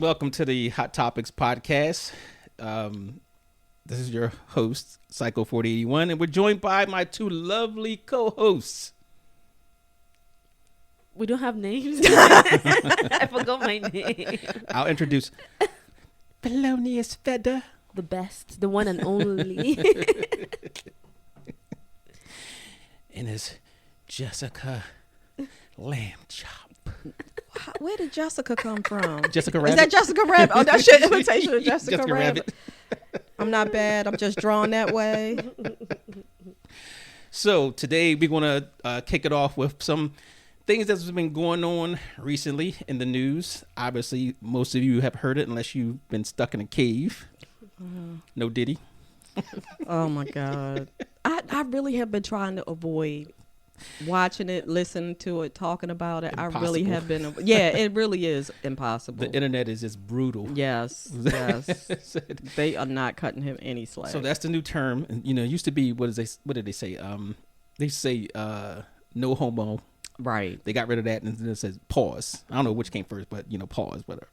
Welcome to the Hot Topics podcast. This is your host, Psycho 4081, and we're joined by my two lovely co-hosts. We don't have names. I forgot my name. I'll introduce Felonious Feather. The best, the one and only. And it's Jessica Lamb Chop. Where did Jessica come from? Jessica Rabbit. Is that Jessica Rabbit? Oh, that shit imitation of Jessica Jessica Rabbit. I'm not bad. I'm just drawn that way. So today we're going to kick it off with some things that's been going on recently in the news. Obviously, most of you have heard it unless you've been stuck in a cave. No Diddy. Oh, my God. I really have been trying to avoid watching it, listening to it, talking about it. Impossible. I really have been. Yeah, it really is impossible. The internet is just brutal. Yes. They are not cutting him any slack. So that's the new term. And, it used to be, what did they say? They say no homo. Right. They got rid of that and then it says pause. I don't know which came first, but pause, whatever.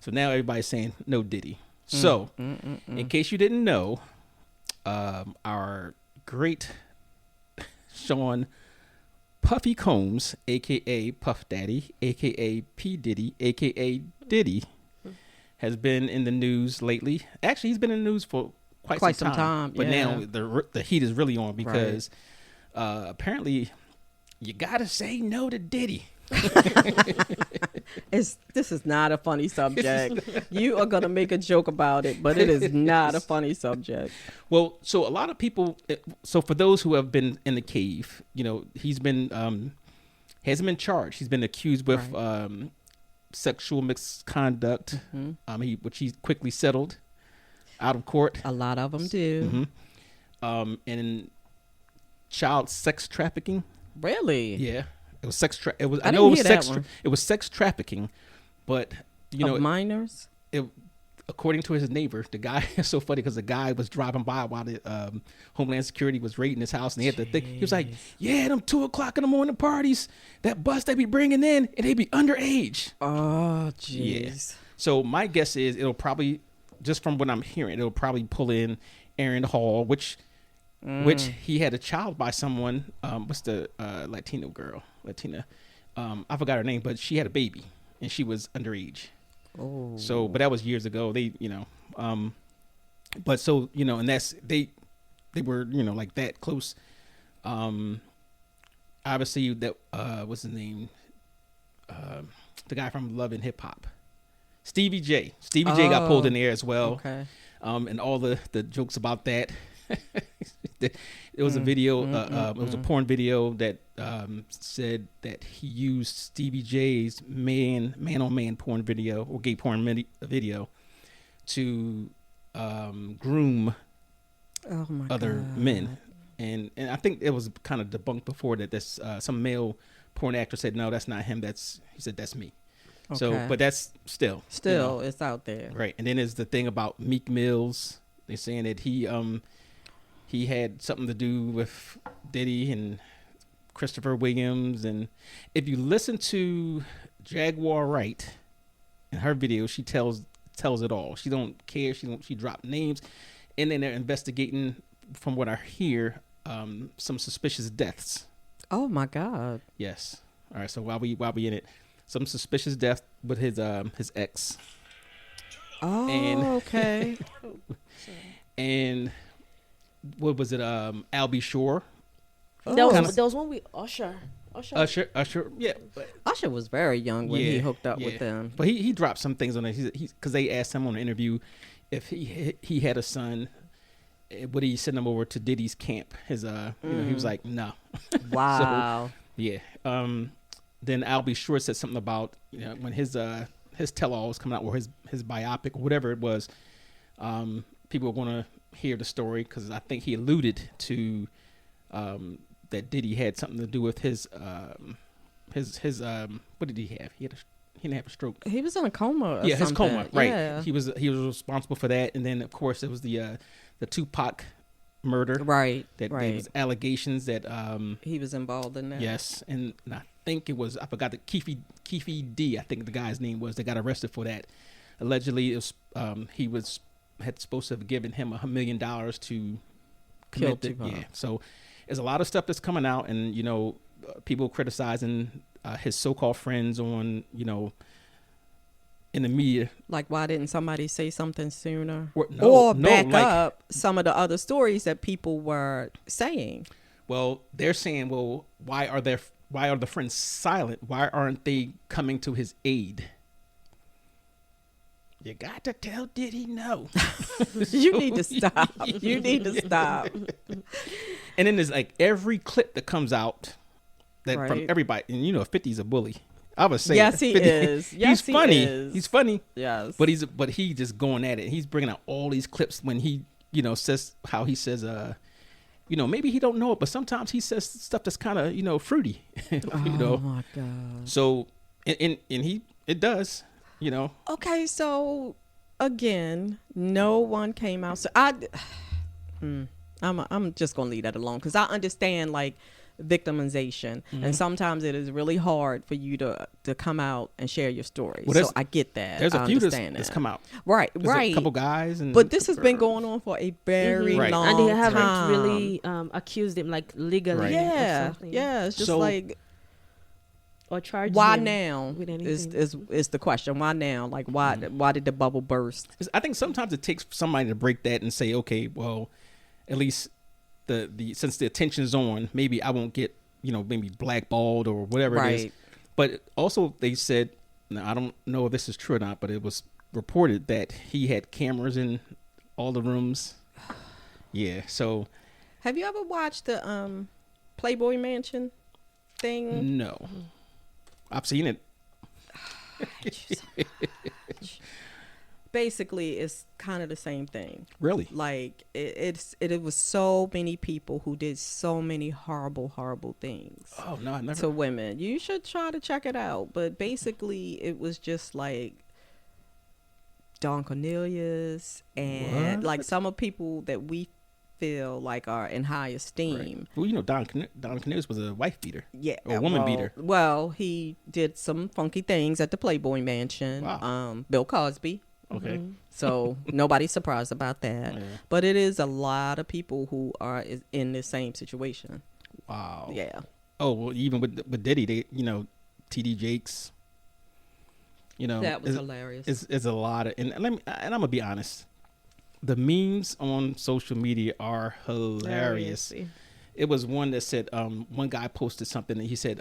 So now everybody's saying no Diddy. So in case you didn't know, our great Sean Puffy Combs, a.k.a. Puff Daddy, a.k.a. P. Diddy, a.k.a. Diddy, has been in the news lately. Actually, he's been in the news for quite some time. But yeah. now the heat is really on because apparently you got to say no to Diddy. This is not a funny subject. You are going to make a joke about it, but it is not a funny subject. Well, so a lot of people, so for those who have been in the cave, he's been, hasn't been charged. He's been accused with sexual misconduct, which he quickly settled out of court. A lot of them do. And child sex trafficking. Really? Yeah. It was sex. I didn't know it was hear sex. that one. It was sex trafficking, but Of minors. According to his neighbor, the guy is so funny because the guy was driving by while the Homeland Security was raiding his house, and he had to think. He was like, "Yeah, them 2:00 in the morning parties, that bus they be bringing in, and they be underage." Oh, jeez. Yeah. So my guess is it'll probably, just from what I'm hearing, it'll probably pull in Aaron Hall, which he had a child by someone. What's the Latina girl? I forgot her name, but she had a baby and she was underage. Oh. So, but that was years ago. They, but so, and that's, they were, like that close. Obviously that, what's his name? The guy from Love and Hip Hop, Stevie J. Stevie J got pulled in there as well. Okay. And all the jokes about that. It was a video, it was a porn video that said that he used Stevie J's man-on-man porn video or gay porn video to groom other men. And I think it was kind of debunked before that this some male porn actor said, no, that's not him. He said, that's me. Okay. So, but that's still, it's out there. Right. And then there's the thing about Meek Mills. They're saying that he had something to do with Diddy and Christopher Williams. And if you listen to Jaguar Wright in her video, she tells it all. She don't care. She dropped names, and then they're investigating, from what I hear, some suspicious deaths. Oh my God. Yes. All right. So while we in it, some suspicious death with his ex. Oh, okay. And what was it? Albie Shore. There was one with Usher. Usher. Yeah. Usher was very young when he hooked up with them. But he dropped some things on it. He's because they asked him on an interview if he had a son, would he send him over to Diddy's camp? He was like, no. Wow. So, yeah. Then Albie Shore said something about when his tell-all was coming out, or his biopic, or whatever it was. People were going to hear the story because I think he alluded to that Diddy had something to do with his what did he have? He didn't have a stroke. He was in a coma. His coma, right? Yeah. He was responsible for that, and then of course it was the Tupac murder, right? There was allegations that he was involved in that. Yes, and I think it was, I forgot, the Keefe D, I think the guy's name was, that got arrested for that. allegedly it was, he had supposed to have given him $1 million to commit the, yeah. So there's a lot of stuff that's coming out, and people criticizing his so-called friends on in the media. Like, why didn't somebody say something sooner? Or back up some of the other stories that people were saying? Well, they're saying, well, why are the friends silent? Why aren't they coming to his aid? You got to tell Diddy no. You need to stop. You need to stop. And then there's like every clip that comes out that from everybody, and 50's a bully. I would say yes, he 50, is. Yes, he's funny. He is. He's funny. Yes, but he just going at it. He's bringing out all these clips when he says how he says maybe he don't know it, but sometimes he says stuff that's kind of fruity. Oh my God. So and it does. Okay, so again, no one came out. So I'm just gonna leave that alone because I understand like victimization, and sometimes it is really hard for you to come out and share your story. Well, so I get that. There's a few that's come out. Right. A couple guys, but this has been going on for a very long time, and they haven't really accused him like legally. Right. Yeah, it's just like. Or charge why now is the question. Why now? Like why did the bubble burst? I think sometimes it takes somebody to break that and say, okay, well, at least the since the attention's on, maybe I won't get maybe blackballed or whatever it is. But also they said, now I don't know if this is true or not, but it was reported that he had cameras in all the rooms. Yeah. So have you ever watched the Playboy Mansion thing? No. I've seen it. Basically, it's kind of the same thing. Really? Like it was so many people who did so many horrible things. Oh no, I never. To women. You should try to check it out. But basically, it was just like Don Cornelius and like some of people that we feel like are in high esteem. Right. Well, Don Cornelius was a wife beater. Yeah. Or a woman beater. Well, he did some funky things at the Playboy Mansion. Wow. Bill Cosby. Okay. So nobody's surprised about that. Yeah. But it is a lot of people who are in the same situation. Wow. Yeah. Oh, well, even with Diddy, they, TD Jakes, that was hilarious. It's a lot of, and I'm gonna be honest, the memes on social media are hilarious. It was one that said, one guy posted something and he said,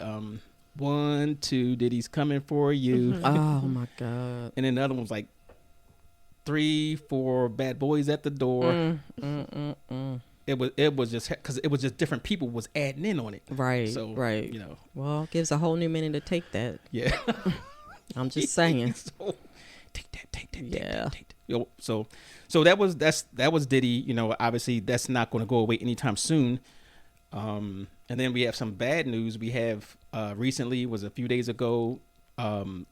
1, 2, Diddy's coming for you. Oh my God. And then the other one was like 3, 4 bad boys at the door. It was just because it was just different people was adding in on it. Right. So right. Well, it gives a whole new meaning to take that. Yeah. I'm just saying. So, take that. Yeah. Take that. So that was Diddy. Obviously that's not going to go away anytime soon. And then we have some bad news. We have recently, was a few days ago,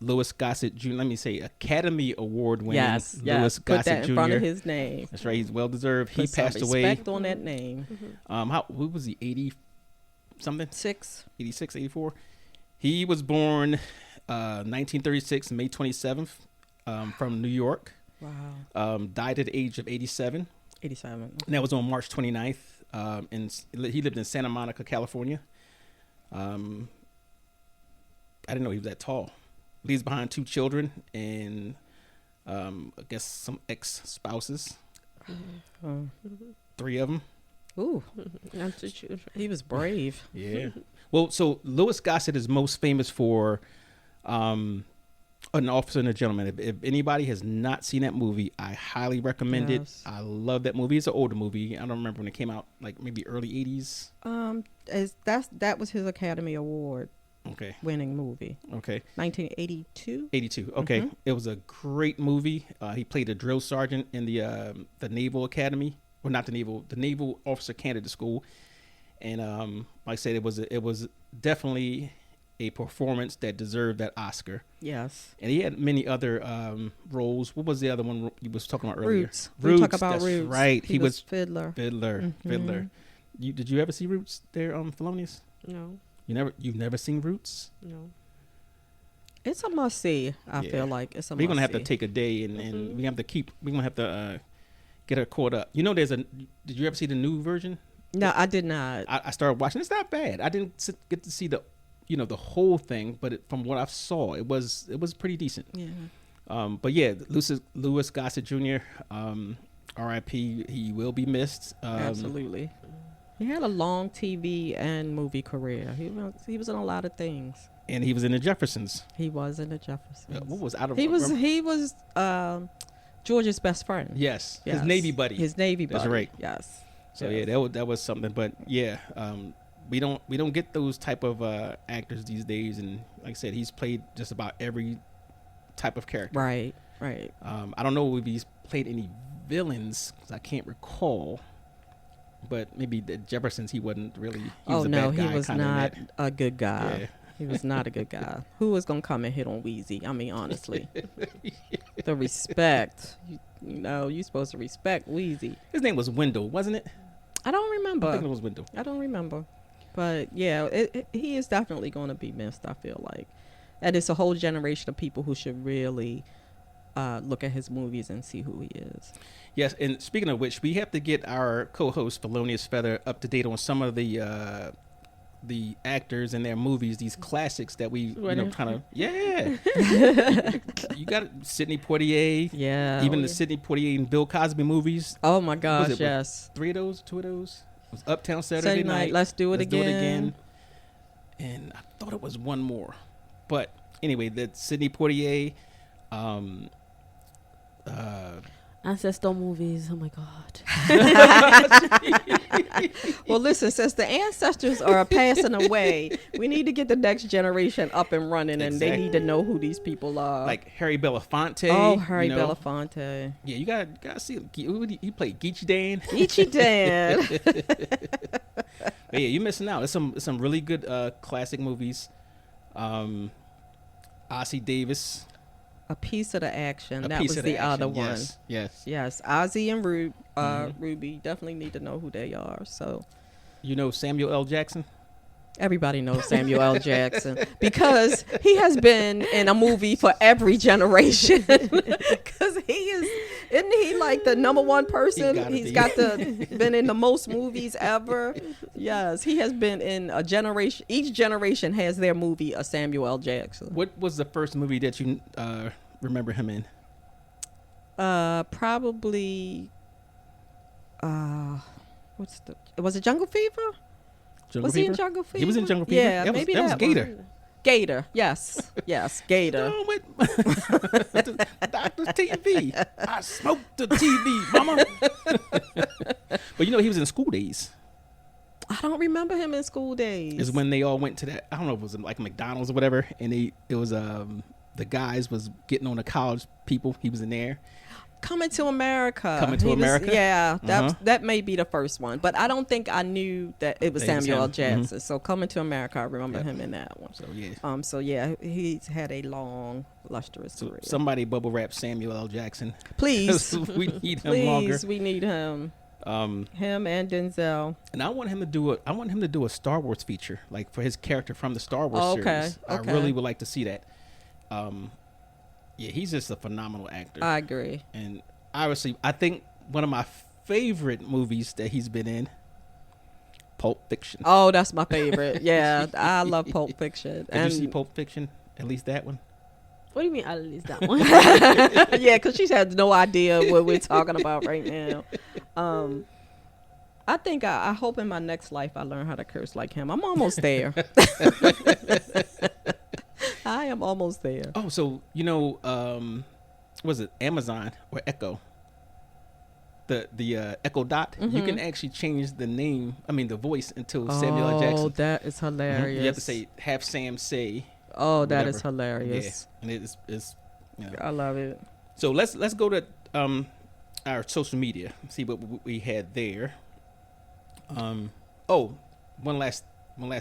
Louis Gossett Jr. Let me say, Academy Award winning Louis Gossett Jr. Put that in front of his name. That's right. He's well deserved. He Put passed some away. Respect on that name. What was he? 80 something? 86, 84. He was born 1936, May 27th, from New York. Wow. Died at the age of 87. 87. Okay. And that was on March 29th. And he lived in Santa Monica, California. I didn't know he was that tall. Leaves behind 2 children and I guess some ex-spouses. 3 of them. Ooh. He was brave. Yeah. Well, so Louis Gossett is most famous for An Officer and a Gentleman. If anybody has not seen that movie, I highly recommend it. I love that movie. It's an older movie. I don't remember when it came out, like maybe early 80s. That was his Academy Award. Okay. Winning movie. Okay. 1982. 82. Okay. Mm-hmm. It was a great movie. He played a drill sergeant in the Naval Academy, or not the Naval Officer Candidate School, and like I said, it was definitely a performance that deserved that Oscar. Yes. And he had many other roles. What was the other one you was talking about earlier? Roots. We talk about that's Roots. Right. He was Fiddler. Fiddler. Did you ever see Roots there, Felonious? No. You've never seen Roots? No. It's a must see. I Yeah. feel like it's a must We're gonna have to see. take a day and we have to keep. We're gonna have to get her caught up. You know, there's a. Did you ever see the new version? No, I did not. I started watching. It's not bad. I didn't get to see the, the whole thing, but from what I saw, it was pretty decent. Yeah. But yeah, Louis Gossett Jr. R.I.P. He will be missed. Absolutely. He had a long TV and movie career. He was in a lot of things. And he was in the Jeffersons. He was in the Jeffersons. What was out of? He was George's best friend. Yes, Yes. his Navy buddy. His Navy buddy. That's right. Yes. So Yes. yeah, that was something. But yeah, we don't get those type of actors these days. And like I said, he's played just about every type of character. Right. Right. I don't know if he's played any villains, 'cause I can't recall. But maybe the Jeffersons, he wasn't really. He was a bad guy, he was kinda in not that. a good guy. Yeah. He was not a good guy. Who was gonna come and hit on Wheezy? I mean, honestly, the respect. You're supposed to respect Wheezy. His name was Wendell, wasn't it? I don't remember. I think it was Wendell. I don't remember. But yeah, he is definitely going to be missed, I feel like. And it's a whole generation of people who should really look at his movies and see who he is. Yes, and speaking of which, we have to get our co-host Felonious Feather up to date on some of the actors in their movies, these classics that we kind of you got Sidney Poitier, even the Sidney Poitier and Bill Cosby movies. Oh my gosh, it, yes. 3 of those, 2 of those. It was Uptown Saturday Night. Let's do it again. And I thought it was one more, but anyway, the Sidney Poitier. Ancestor movies. Oh my God. Well, listen, since the ancestors are passing away, we need to get the next generation up and running, and they need to know who these people are. Like Harry Belafonte. Oh, Harry Belafonte. Yeah, you gotta see him. He played Geechee Dan. Geechee Dan. Yeah, you're missing out. There's some really good classic movies. Ossie Davis. A Piece of the Action. That was the other one. Yes. Ozzy and Ruby definitely need to know who they are. So, Samuel L. Jackson. Everybody knows Samuel L. Jackson because he has been in a movie for every generation. Because isn't he like the number one person? He's been in the most movies ever. Yes, he has been in a generation. Each generation has their movie of Samuel L. Jackson. What was the first movie that you remember him in? Probably. Was it Jungle Fever? Jungle He Fever? in Jungle Fever? He was in Jungle Fever. Yeah, maybe that was Gator. Gator, yes, Gator. Oh, wait. Dr. TV. I smoked the TV, mama. But he was in School Days. I don't remember him in School Days. Is when they all went to that. I don't know if it was like McDonald's or whatever, and it was the guys was getting on the college people. He was in there. Coming to America. America? Yeah, that may be the first one, but I don't think I knew that it was Samuel L. Jackson. So Coming to America, I remember him in that one. So yeah. He's had a long, lustrous career. Somebody bubble wrap Samuel L. Jackson. Please. We need him longer. Please, we need him. Him and Denzel. And I want him to do a Star Wars feature, like for his character from the Star Wars series. I really would like to see that. Yeah, he's just a phenomenal actor. I agree. And obviously, I think one of my favorite movies that he's been in, Pulp Fiction. Oh, that's my favorite. Yeah, I love Pulp Fiction. Did you see Pulp Fiction? At least that one? What do you mean at least that one? Yeah, because she has no idea what we're talking about right now. I think I hope in my next life I learn how to curse like him. I'm almost there. I am almost there. Oh, so was it Amazon or Echo? The Echo Dot. Mm-hmm. You can actually change the voice into Samuel L. Jackson. Oh, that is hilarious. Mm-hmm. You have to have Sam say. Oh, that is hilarious. Yeah, and it's I love it. So let's go to our social media. See what we had there. One last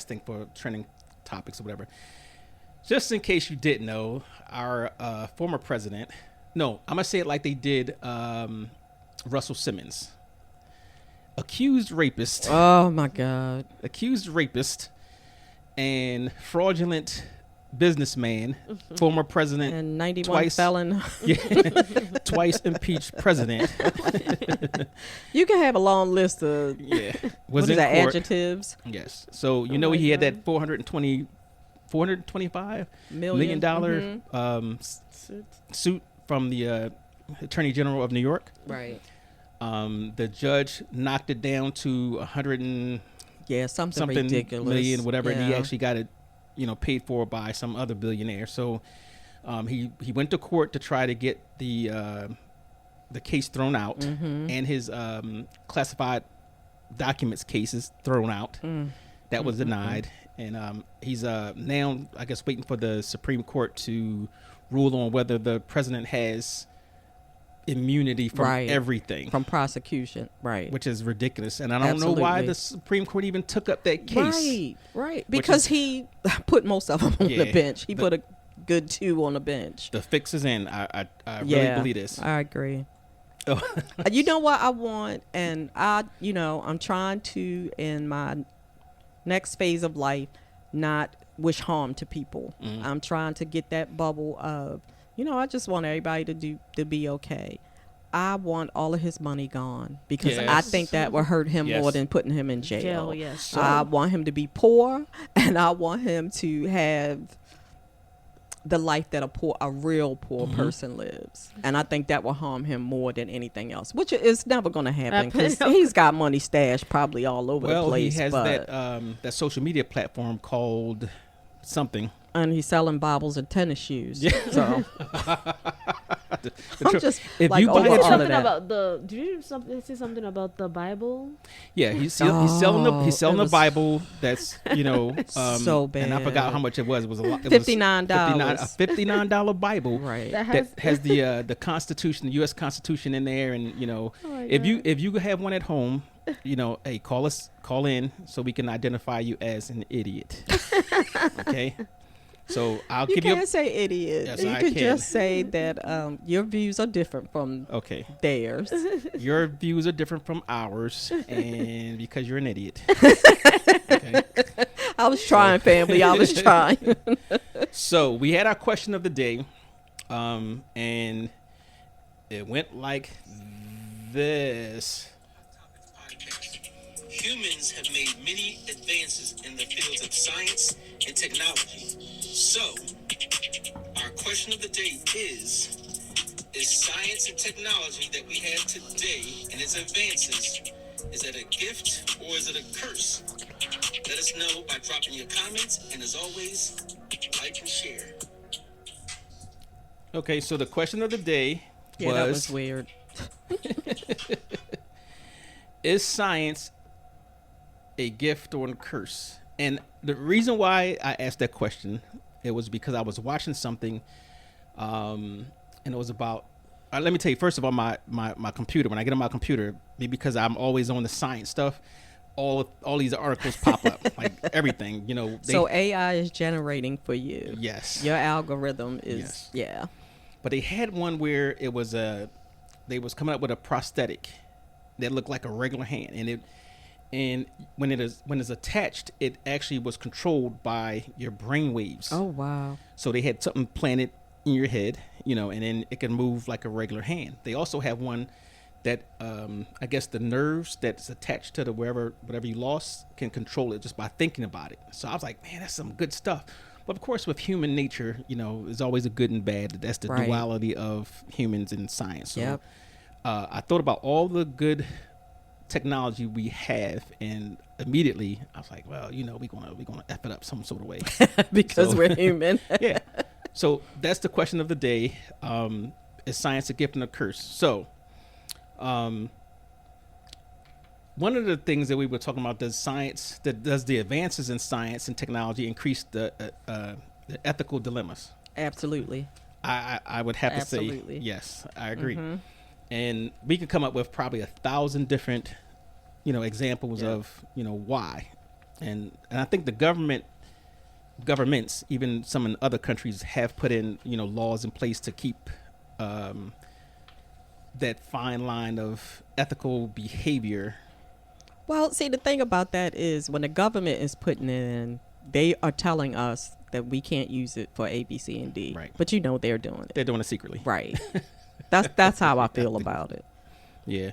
thing for trending topics or whatever. Just in case you didn't know, our former president, I'm going to say it like they did Russell Simmons. Accused rapist. Oh, my God. Accused rapist and fraudulent businessman, former president, And 91 twice felon. yeah, twice impeached president. You can have a long list of Yeah, what is in that, court. Adjectives. Yes. So you Oh know my he had God. that $425 million suit from the Attorney General of New York. Right. The judge knocked it down to 100 and Yeah, something something ridiculous. million, whatever, and he Yeah. actually got it, paid for by some other billionaire. So he went to court to try to get the case thrown out, and his classified documents cases thrown out. That was denied, and he's now, I guess, waiting for the Supreme Court to rule on whether the president has immunity from Right. everything, From prosecution. Right. which is ridiculous. And I don't know why Absolutely. the Supreme Court even took up that case. Right. Because he put most of them on the Yeah, bench. He put a good 2 on the bench. The fix is in. I really believe this. I agree. Oh. You know what I want, and I'm trying to, in my next phase of life, not wish harm to people. I'm trying to get that bubble of, I just want everybody to be okay. I want all of his money gone because I Yes. think that will hurt him Yes. more than putting him in jail. Yes. I want him to be poor, and I want him to have the life that a real poor person lives. And I think that will harm him more than anything else, which is never going to happen because he's got money stashed probably all over the place. He has but, that social media platform called something. and he's selling Bibles and tennis shoes. Yeah. So I'm just If like you buy over it- all of Something that. about the. Did you say something about the Bible? Yeah, he's selling it the was Bible. That's so And I bad. forgot how much it was. It was a lot. It $59. was a $59 Bible. Right. That That has the Constitution, the U.S. Constitution in there, and my if you have one at home, hey, call in so we can identify you as an idiot. Okay, so I'll You give you. can't say idiot. Yes, you I could can. just say that your views are different from Okay, theirs. your views are different from ours, and because you're an idiot. Okay. I was trying, family. I was trying. So we had our question of the day, and it went like this. Humans have made many advances in the fields of science and technology. So, our question of the day is science and technology that we have today and its advances, is it a gift or is it a curse? Let us know by dropping your comments, and as always, like and share. Okay, so the question of the day Yeah, that was weird. is science a gift or a curse? And the reason why I asked that question, it was because I was watching something, and it was about. Let me tell you, first of all, my computer. When I get on my computer, maybe because I'm always on the science stuff, all these articles pop up, like everything. So AI is generating for you. Yes. Your algorithm is Yes. yeah. But they had one where it was they was coming up with a prosthetic that looked like a regular hand, and when it's attached, it actually was controlled by your brain waves. Oh wow. So they had something planted in your head, and then it can move like a regular hand. They also have one that I guess the nerves that's attached to whatever you lost can control it just by thinking about it. So I was like, man, that's some good stuff. But of course, with human nature, there's always a good and bad. That's the Right. duality of humans and science. So Yep. I thought about all the good technology we have, and immediately I was like, well, we're gonna F it up some sort of way. Because So- we're human. Yeah. So that's the question of the day. Is science a gift and a curse? So one of the things that we were talking about, does the advances in science and technology increase the ethical dilemmas? Absolutely. I would have to Absolutely. say yes. I agree. And we could come up with probably 1,000 different examples of why, and I think the governments, even some in other countries, have put in laws in place to keep that fine line of ethical behavior. Well, see, the thing about that is when the government is putting in, they are telling us that we can't use it for A, B, C, and D. Right. But they're doing it. They're doing it secretly. Right. That's how I feel about it. Yeah.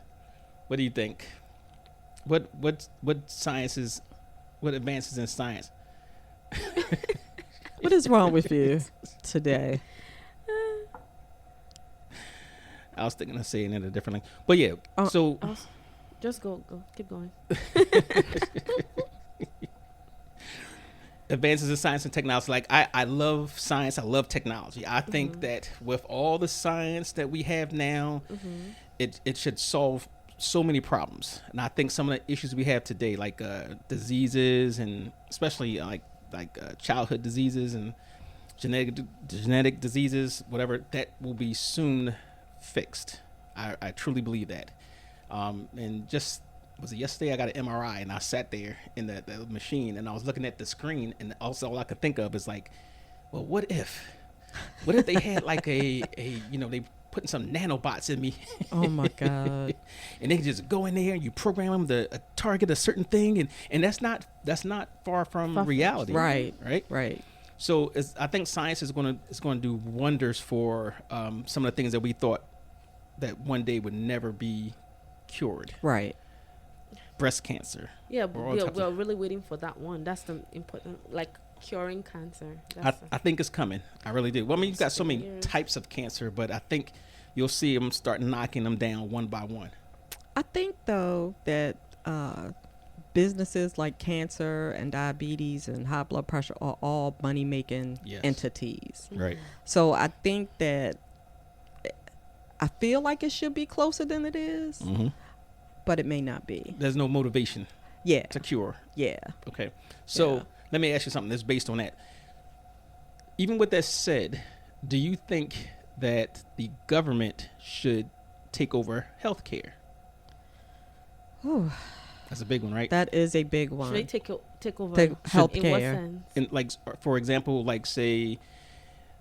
What do you think? What sciences? What advances in science? What is wrong with you today? I was thinking of saying it a different thing, but yeah. So just go, keep going. Advances in science and technology. Like I love science. I love technology. I think that with all the science that we have now, it should solve so many problems. And I think some of the issues we have today, like diseases, and especially like childhood diseases and genetic diseases, whatever, that will be soon fixed. I truly believe that. And just was it yesterday? I got an MRI, and I sat there in the machine, and I was looking at the screen, and also all I could think of is like, well, what if they had like a they putting some nanobots in me? Oh my God! And they can just go in there and you program them to target a certain thing, and that's not far from reality. Right. So I think science is going to do wonders for some of the things that we thought that one day would never be cured. Right. Breast cancer. Yeah, but we're really waiting for that one. That's the important, like curing cancer. I think it's coming. I really do. Well, I mean, you've got so many types of cancer, but I think you'll see them start knocking them down one by one. I think, though, that businesses like cancer and diabetes and high blood pressure are all money-making entities. Right. So I think that I feel like it should be closer than it is, but it may not be. There's no motivation to cure. Yeah. Okay. So let me ask you something that's based on that. Even with that said, do you think that the government should take over healthcare? Ooh. That's a big one, right? That is a big one. Should they take over healthcare? In what sense? In, like, for example, like say,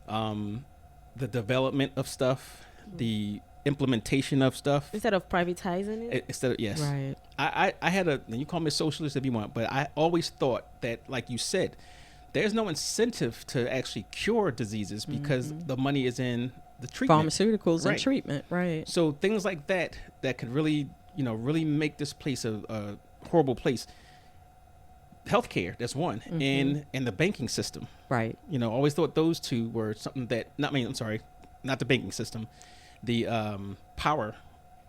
the development of stuff, the implementation of stuff, instead of privatizing it. Yes. Right. I had you call me a socialist if you want, but I always thought that, like you said, there's no incentive to actually cure diseases because the money is in the treatment, pharmaceuticals, and treatment, right? So things like that could really, really make this place a horrible place. Healthcare, that's one, and the banking system, right? Always thought those two were something that not the banking system, the power,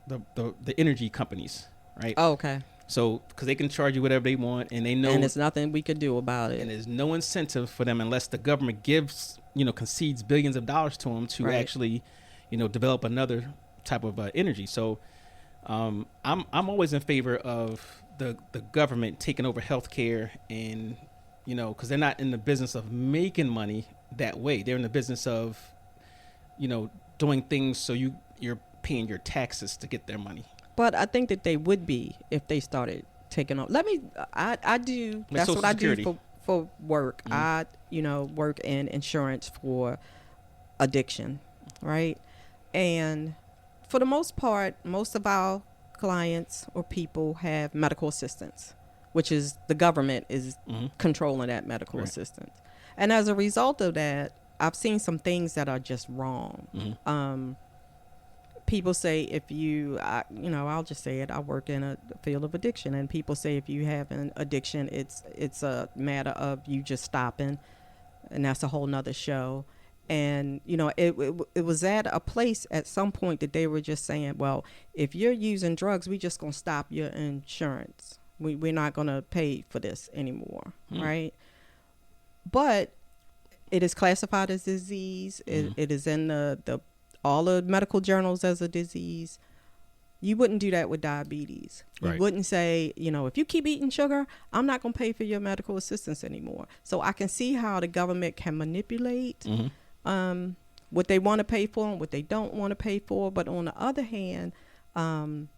the energy companies, right? Oh, okay. So, because they can charge you whatever they want, and they know, and there's nothing we could do about it. And there's no incentive for them unless the government gives, concedes billions of dollars to them to actually, develop another type of energy. So, I'm always in favor of the government taking over healthcare, and because they're not in the business of making money that way. They're in the business of, doing things so you're paying your taxes to get their money. But I think that they would be if they started taking off. I do. Like that's Social what Security. I do for work. I, work in insurance for addiction, right? And for the most part, most of our clients or people have medical assistance, which is the government is controlling that medical assistance. And as a result of that, I've seen some things that are just wrong. People say I'll just say it. I work in a field of addiction, and people say if you have an addiction, it's a matter of you just stopping, and that's a whole nother show. And it was at a place at some point that they were just saying, well, if you're using drugs, we just gonna stop your insurance. We're not gonna pay for this anymore, right? But it is classified as disease. It is in the all the medical journals as a disease. You wouldn't do that with diabetes. You wouldn't say, if you keep eating sugar, I'm not going to pay for your medical assistance anymore. So I can see how the government can manipulate what they want to pay for and what they don't want to pay for. But on the other hand, the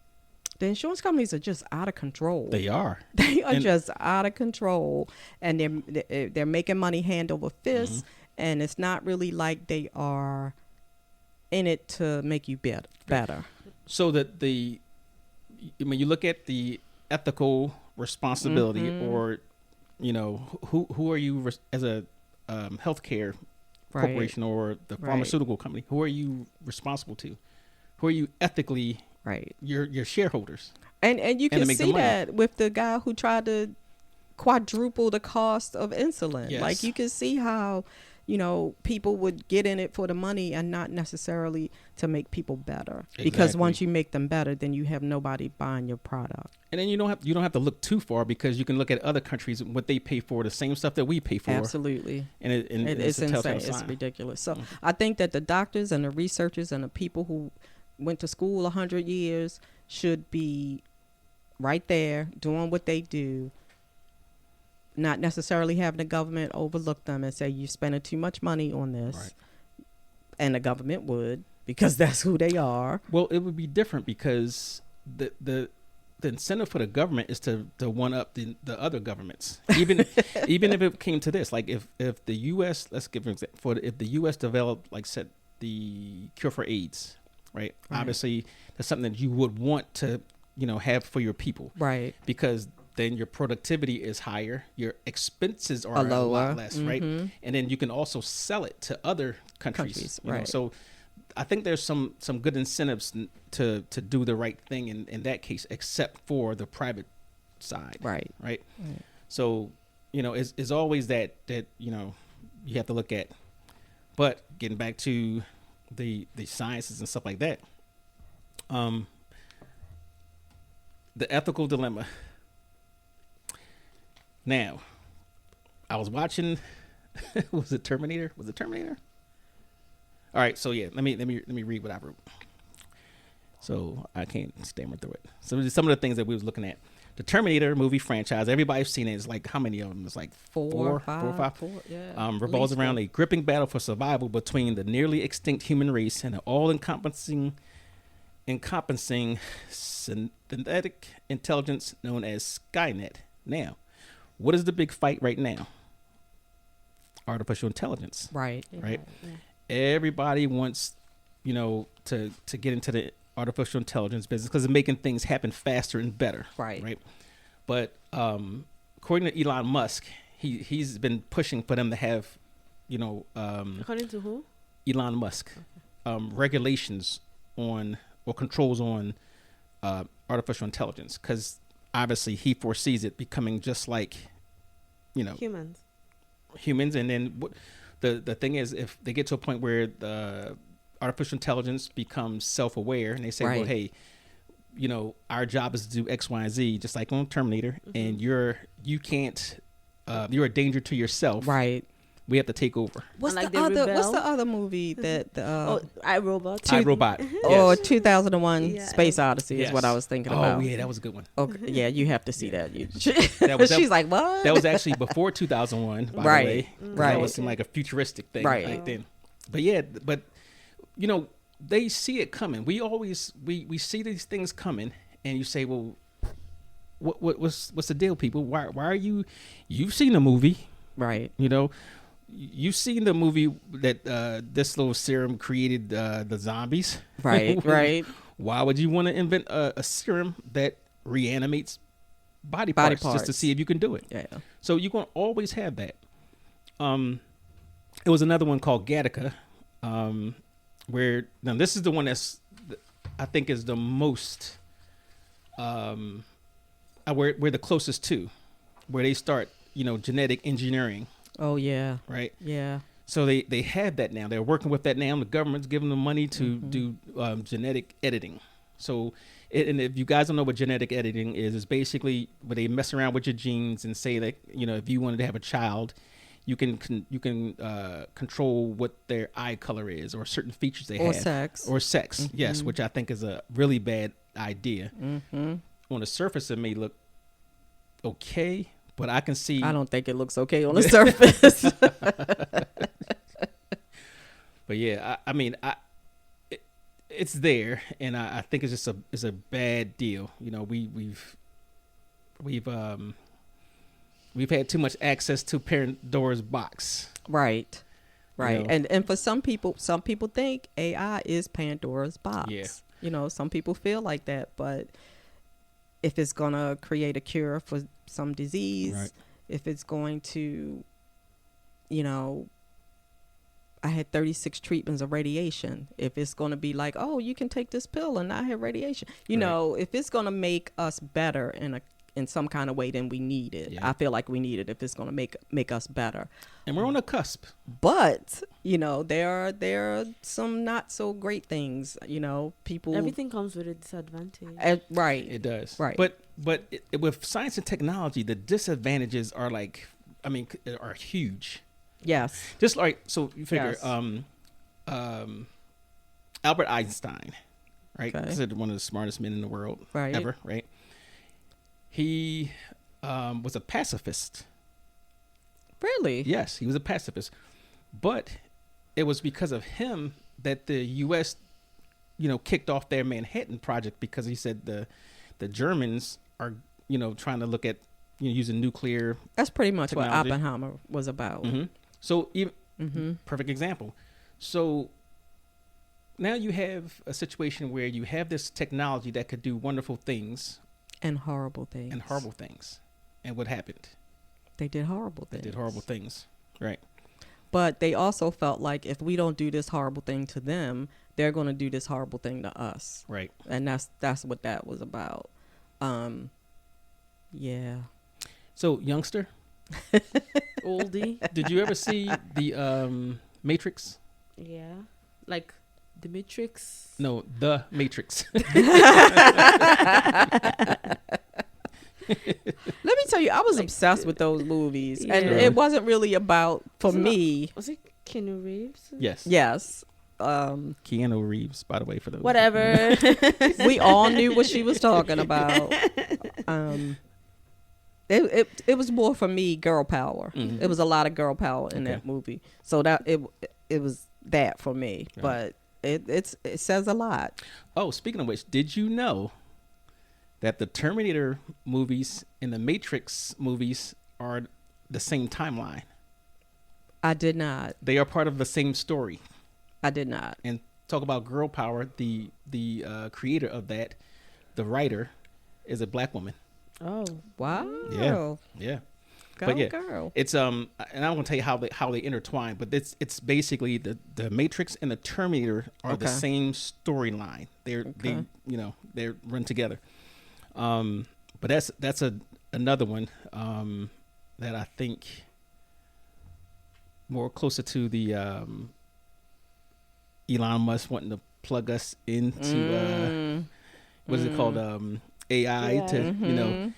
insurance companies are just out of control. They are. They are just out of control, and they're making money hand over fist, and it's not really like they are in it to make you better. So that when you look at the ethical responsibility, or who are you as a healthcare Right. corporation or the Right. pharmaceutical company? Who are you responsible to? Who are you ethically? Right. Your shareholders. And you And to can make the see money. that with the guy who tried to quadruple the cost of insulin. Yes. Like you can see how, people would get in it for the money and not necessarily to make people better. Because Exactly. once you make them better, then you have nobody buying your product. And then you don't have to look too far, because you can look at other countries, what they pay for, the same stuff that we pay for. Absolutely. And It's a telltale insane. It's sign. ridiculous. So I think that the doctors and the researchers and the people who went to school 100 years should be right there doing what they do, not necessarily having the government overlook them and say you're spending too much money on this. Right. And the government would, because that's who they are. Well, it would be different, because the incentive for the government is to one up the other governments. Even if it came to this, like if the U.S. let's give an example, if the U.S. developed, like said, the cure for AIDS, right? Obviously, that's something that you would want to have for your people, Right. because then your productivity is higher, your expenses are Lower. a lot less, right? And then you can also sell it to other countries. Right. So I think there's some good incentives to do the right thing in that case, except for the private side. Right. Right. So, it's always that you have to look at. But getting back to the sciences and stuff like that, the ethical dilemma. Now, I was watching. Was it Terminator? All right, so yeah, let me read what I wrote. So I can't stammer through it. So some of the things that we was looking at. The Terminator movie franchise, everybody's seen it. It's like, how many of them? It's like four or five. Yeah. Revolves around a gripping battle for survival between the nearly extinct human race and an all-encompassing synthetic intelligence known as Skynet. Now, what is the big fight right now? Artificial intelligence. Right. Right. Everybody wants, to get into the artificial intelligence business because it's making things happen faster and better. Right. Right. But according to Elon Musk, he's been pushing for them to have, According to who? Elon Musk, regulations on or controls on artificial intelligence, because obviously he foresees it becoming just like, humans. And then the thing is, if they get to a point where the artificial intelligence becomes self-aware and they say, Right. well, hey, our job is to do X, Y, and Z, just like on Terminator, and you can't, you're a danger to yourself. Right. We have to take over. What's Like the they other? What's rebel? the other movie that? iRobot. iRobot. Or Yes. 2001: Yeah. Space Odyssey is what Yes. I was thinking Oh about. yeah, that was a good one. Okay. Yeah, you have to see that. That She's like, what? That was actually before 2001, by Right. the way. Right. That was like a futuristic thing Right. back then. But yeah, they see it coming. We always we see these things coming, and you say, well, what's the deal, people? Why are you've seen the movie, Right. You've seen the movie that this little serum created the zombies. Right. Right. Why would you want to invent a serum that reanimates body parts just to parts. see if you can do it? Yeah. So you're going to always have that. It was another one called Gattaca, where now this is the one that's I think is the most we're the closest to, where they start genetic engineering, Oh yeah. right? Yeah. So they have that now. They're working with that now. The government's giving them money to do genetic editing. So, and if you guys don't know what genetic editing is, it's basically where they mess around with your genes and say that if you wanted to have a child, you can control what their eye color is or certain features they Or have sex. or sex. Yes, which I think is a really bad idea. Mm-hmm. On the surface, it may look okay, but I can see. I don't think it looks okay on the surface. But yeah, it's there, and I think it's just a bad deal. We've had too much access to Pandora's box. Right. Right. You know? And for some people think AI is Pandora's box. Yeah. Some people feel like that, but if it's going to create a cure for some disease, Right. if it's going to you know, I had 36 treatments of radiation. If it's going to be like, oh, you can take this pill and not have radiation, you know, if it's going to make us better in some kind of way, then we need it. Yeah. I feel like we need it if it's going to make us better. And we're on the cusp. But, you know, there are some not so great things, you know, people. Everything comes with a disadvantage. Right. It does. Right. But with science and technology, the disadvantages are are huge. Yes. Just like, so you figure, Yes. Albert Einstein, right? Okay. Considered one of the smartest men in the world ever, right? He was a pacifist. Really? Yes, he was a pacifist. But it was because of him that the U.S., you know, kicked off their Manhattan Project, because he said the Germans are, you know, trying to look at, you know, using nuclear. That's pretty much technology. what Oppenheimer was about. Mm-hmm. So, even Mm-hmm. perfect example. So now you have a situation where you have this technology that could do wonderful things And horrible things. and horrible things. And what happened? They did horrible They things. did horrible things. Right. But they also felt like if we don't do this horrible thing to them, they're going to do this horrible thing to us. Right. And that's what that was about. Yeah. So, youngster, Oldie. did you ever see the Matrix? Yeah. Like the Matrix. No, the Matrix. Let me tell you, I was obsessed with those movies. And Yeah. it wasn't really about, for Was it not- me, Was it Keanu Reeves? Yes. yes. Keanu Reeves, by the way, for those. Whatever. We all knew what she was talking about. It was more for me girl power. Mhm. It was a lot of girl power in Okay. that movie. So that it was that for me. Right. But it says a lot. Oh, speaking of which, did you know that the Terminator movies and the Matrix movies are the same timeline? I did not. They are part of the same story. I did not. And talk about girl power. The creator of that, the writer, is a black woman. Oh. Wow. Yeah. Go But yeah, girl. it's and I won't tell you how they intertwine, but it's basically the Matrix and the Terminator are the Okay. same storyline. They they're run together. But that's another one that I think more closer to the Elon Musk wanting to plug us into what is it called, AI Yeah. to you know.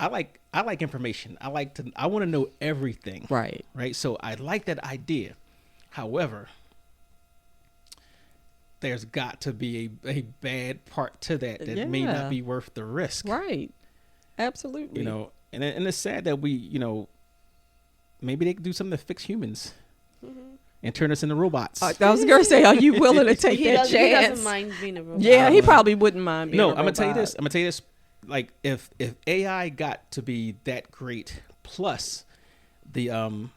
I like information. I want to know everything. Right. Right. So I like that idea. However, there's got to be a bad part to that may Yeah. not be worth the risk. Right. Absolutely. You know, and it's sad that we, you know, maybe they could do something to fix humans and turn us into robots. I was gonna say, are you willing to take He that doesn't chance? mind being a robot. Yeah, he probably wouldn't mind being No, a I'm gonna tell you robot. this. I'm gonna tell you this. Like, if AI got to be that great, plus the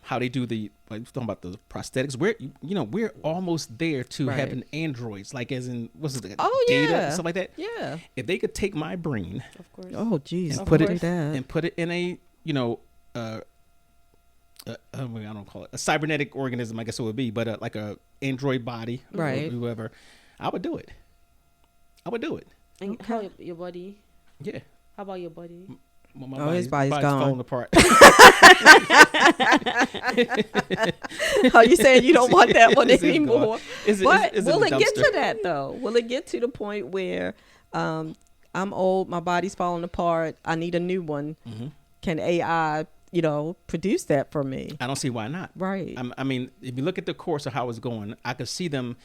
how they do the, like, talking about the prosthetics, we're almost there to Right. having androids, like, as in what's it, Oh, data yeah. and stuff like that. Yeah. If they could take my brain Of course. Oh, geez. and put don't it do that. and put it in a I don't call it a cybernetic organism, I guess it would be, but like a android body, Right. or whoever, I would do it. And how your body? Yeah. How about your body? My his body's gone. falling apart. Oh, you saying you don't want that one It's anymore? gone. It's But in will the it get to dumpster. that though? Will it get to the point where I'm old, my body's falling apart, I need a new one? Mhm. Can AI, produce that for me? I don't see why not. Right. I mean, if you look at the course of how it's going, I could see them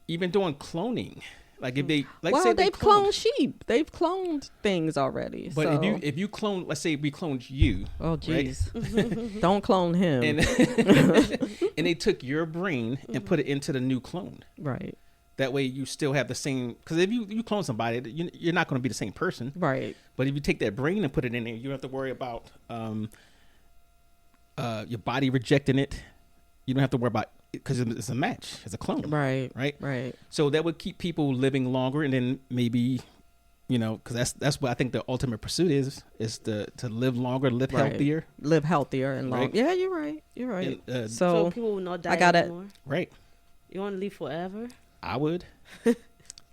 even doing cloning. Like, if they, like, say they've cloned sheep. They've cloned things already. But so. if you clone, let's say we cloned you, Oh, right? jeez. Don't clone him. and and they took your brain and put it into the new clone. Right. That way you still have the same, because if you clone somebody, you're not going to be the same person. Right. But if you take that brain and put it in there, you don't have to worry about your body rejecting it. You don't have to worry about it because it's a match. It's a clone. Right. Right. Right. So that would keep people living longer, and then maybe you know, because that's what I think the ultimate pursuit is to live longer, live healthier. Live healthier and long. Right. Yeah, you're right. You're right. And, So people will not die I got it. anymore. right. You want to live forever? I would.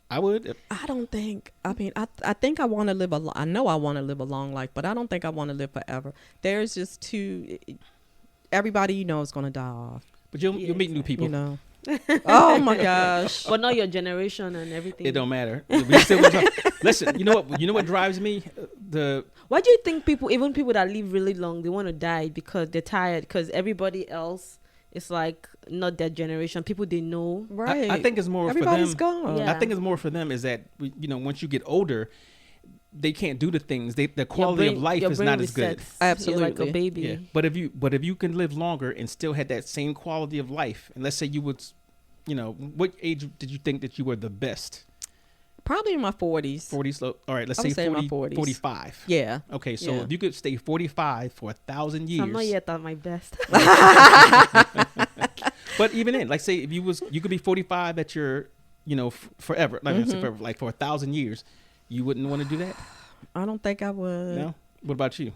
I would. I don't think. I mean, I think I want to live I know I want to live a long life, but I don't think I want to live forever. There's just everybody you know is going to die off. But you'll meet new people. You know. Oh my gosh. But not your generation and everything. It don't matter. We still will listen, you know what? You know what drives me? Why do you think even people that live really long, they want to die because they're tired? Because everybody else is like not that generation. People they know. Right. I think it's more Everybody's for them. gone. Yeah. I think it's more for them is that you know once you get older, they can't do the things. The quality of life is not as good. Absolutely. You're like a baby. Yeah. But if you can live longer and still had that same quality of life, and let's say you would, you know, what age did you think that you were the best? Probably in my 40s. 40s. All right, let's I say would say in my 40, 40s. 45. Yeah. Okay, so Yeah. if you could stay 45 for 1,000 years. I'm not yet at my best. But even then, like say if you could be 45 at your, you know, forever, like, forever, like for 1,000 years, you wouldn't want to do that? I don't think I would. No? What about you?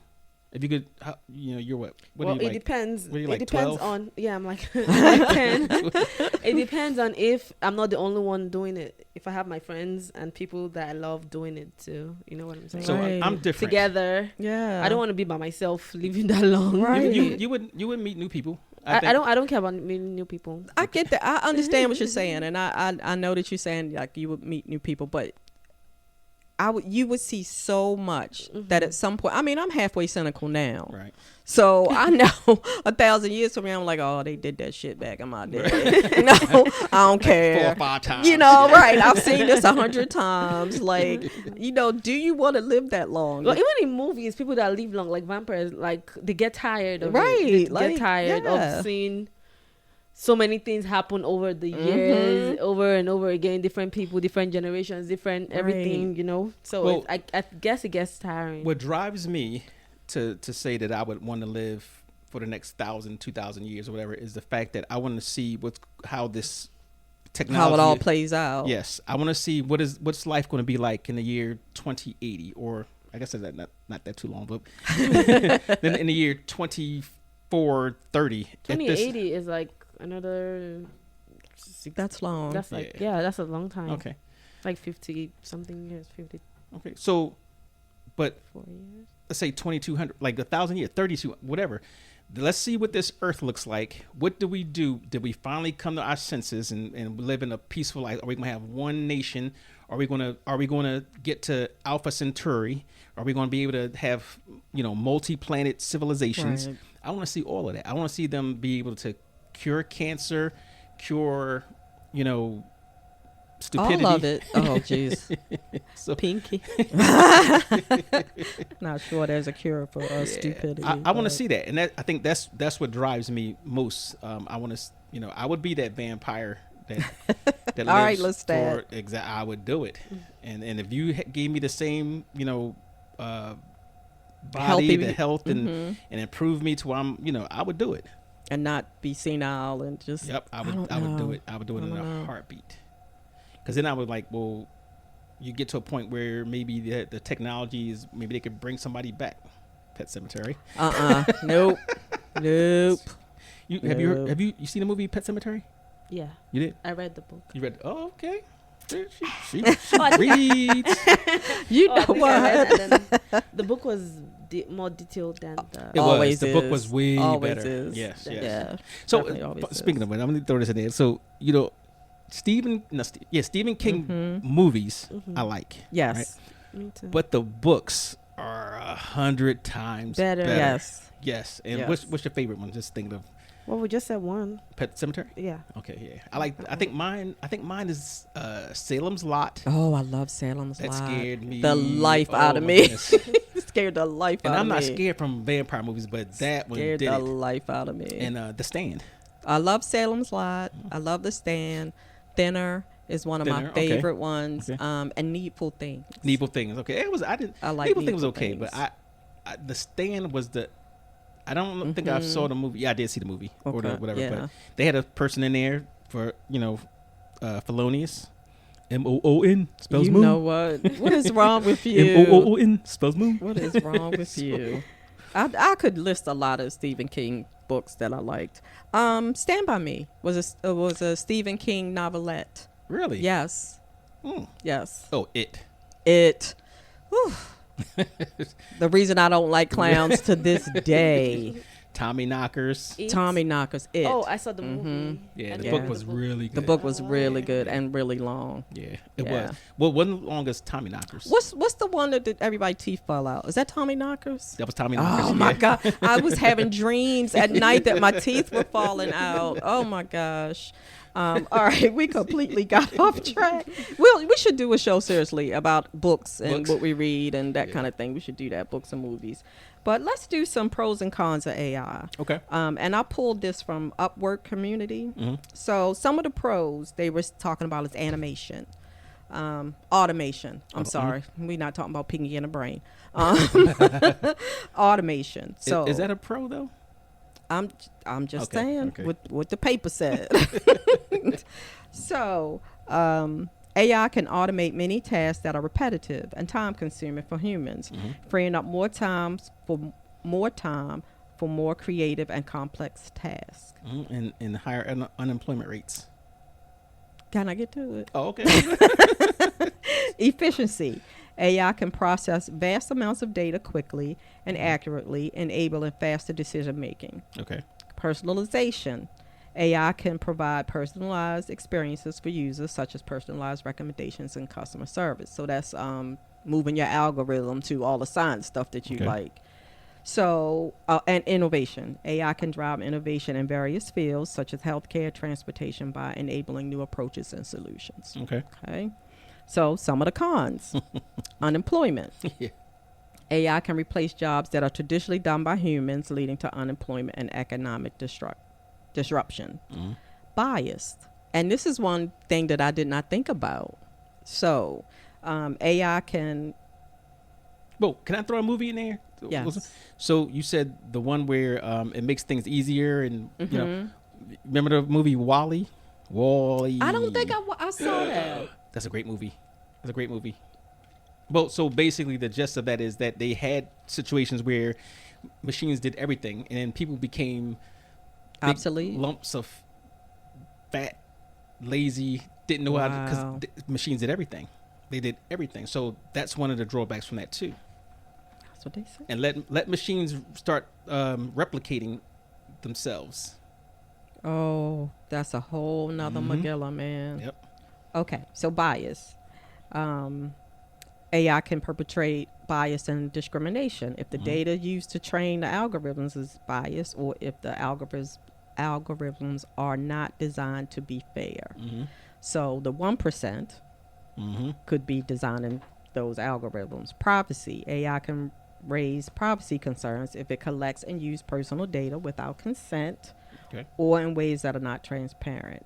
If you could, you know, you're what? What Well, do you it like? depends. What are you It like, depends 12? on. Yeah, I'm like, like 10. It depends on if I'm not the only one doing it. If I have my friends and people that I love doing it too. You know what I'm saying? So Right. I'm different. Together. Yeah. I don't want to be by myself living that long. Right. You would meet new people. I don't care about meeting new people. I get that. I understand what you're saying, and I know that you're saying like you would meet new people, but you would see so much that at some point. I mean, I'm halfway cynical now, Right. so I know 1,000 years from now, I'm like, oh, they did that shit back in my day. No, I don't care. 4 or 5 times. You know, right? I've seen this 100 times. Like, you know, do you want to live that long? Well, even in movies, people that live long, like vampires, like they get tired of Right, it. They like, get tired yeah. of seeing so many things happen over the years, over and over again. Different people, different generations, different everything. Right. You know, so Well, I guess it gets tiring. What drives me to say that I would want to live for the next 1,000, 2,000 years or whatever is the fact that I want to see how this technology, how it all plays out. Yes, I want to see what's life going to be like in the year 2080, or I guess that's not that too long, but then in the year 2430. 2080 is like another. That's long. That's like that's a long time. Okay. Like 50 something years, 54 Okay. So, but years. let's say 2,200, like 1,000 years, 32, whatever. Let's see what this earth looks like. What do we do? Did we finally come to our senses and live in a peaceful life? Are we going to have one nation? Are we going to get to Alpha Centauri? Are we going to be able to have, you know, multi-planet civilizations? Right. I want to see all of that. I want to see them be able to cure cancer, cure, you know, stupidity. All of it. Oh, jeez. So Pinky. Not sure there's a cure for stupidity. I want to see that, and I think that's what drives me most. I want to, you know, I would be that vampire that lives. All right, let's start. I would do it, and if you gave me the same, you know, body, Healthy, the health, and improve me to where I'm, you know, I would do it. And not be senile and just. Yep, I would do it. I would do it in a heartbeat. Because then I would like, well, you get to a point where maybe the technology is, maybe they could bring somebody back. Pet Cemetery. Nope. Nope. Have you seen the movie Pet Cemetery? Yeah. You did? I read the book. You read? Oh, okay. She I reads. You I know think I what? read it, and then the book was more detailed than the. It Always was. The book was way Always better. is. Yes. Yeah. So Definitely always speaking is. of it, I'm gonna throw this in there. So you know, Stephen King movies I like. Yes. Right? Me too. But the books are 100 times Better. better. Yes. Yes. And Yes. what's your favorite one? Just thinking of Well, we just said one. Pet Cemetery. Yeah. Okay. Yeah. I think mine is Salem's Lot. Oh, I love Salem's That Lot. scared me. The life out of my me. goodness. Scared the life And out I'm of me. not scared from vampire movies, but that one Scared did the it. life out of me. And The Stand. I love Salem's Lot. I love The Stand. Thinner is one of Thinner, my okay. favorite ones. Okay. And Needful Things. Needful Things. Okay. I like Needful Things was Needful okay, Things. but The Stand was I don't think I saw the movie. Yeah, I did see the movie or Okay, whatever. yeah. But they had a person in there for, you know, Felonious. M-O-O-N spells You moon. know what? What is wrong with you? M-O-O-N spells moon. What is wrong with you? I could list a lot of Stephen King books that I liked. Stand By Me was a Stephen King novelette. Really? Yes. Mm. Yes. Oh, it. Whew. The reason I don't like clowns to this day. Tommy Knockers. It? Tommy Knockers. It. Oh, I saw the movie. Yeah, And the Yeah. book was really good. The book was really good and really long. Yeah, it Yeah. was. Well, it wasn't long as Tommy Knockers. What's the one that did everybody's teeth fall out? Is that Tommy Knockers? That was Tommy Knockers. Oh my God. I was having dreams at night that my teeth were falling out. Oh my gosh. All right, we completely got off track. We should do a show seriously about books and what we read and that kind of thing. We should do that, books and movies. But let's do some pros and cons of AI. Okay. And I pulled this from Upwork Community. Mm-hmm. So some of the pros they were talking about is animation, automation. I'm sorry, we're not talking about Pinky in the Brain. Automation. So Is that a pro though? I'm just Okay, saying okay. what the paper said. So AI can automate many tasks that are repetitive and time consuming for humans, freeing up more time for more creative and complex tasks. And higher unemployment rates. Can I get to it? Oh, okay. Efficiency. AI can process vast amounts of data quickly and accurately, enabling faster decision making. Okay. Personalization. AI can provide personalized experiences for users, such as personalized recommendations and customer service. So that's moving your algorithm to all the science stuff that you like. So, and innovation. AI can drive innovation in various fields, such as healthcare, transportation, by enabling new approaches and solutions. Okay. So, some of the cons. Unemployment. Yeah. AI can replace jobs that are traditionally done by humans, leading to unemployment and economic disruption. Biased. And this is one thing that I did not think about. So, AI can... Well, can I throw a movie in there? Yes. So you said the one where it makes things easier, and you know, remember the movie Wall-E? Wall-E. I don't think I saw that. That's a great movie. That's a great movie. Well, so basically the gist of that is that they had situations where machines did everything, and then people became big Obsolete. lumps of fat, lazy, didn't know how to, because machines did everything. They did everything. So that's one of the drawbacks from that too. That's what they said. And let machines start replicating themselves. Oh, that's a whole nother Magilla, man. Yep. Okay, so bias. AI can perpetrate bias and discrimination if the data used to train the algorithms is biased, or if the algorithms are not designed to be fair. So the 1% could be designing those algorithms. Privacy. AI can raise privacy concerns if it collects and uses personal data without consent, or in ways that are not transparent.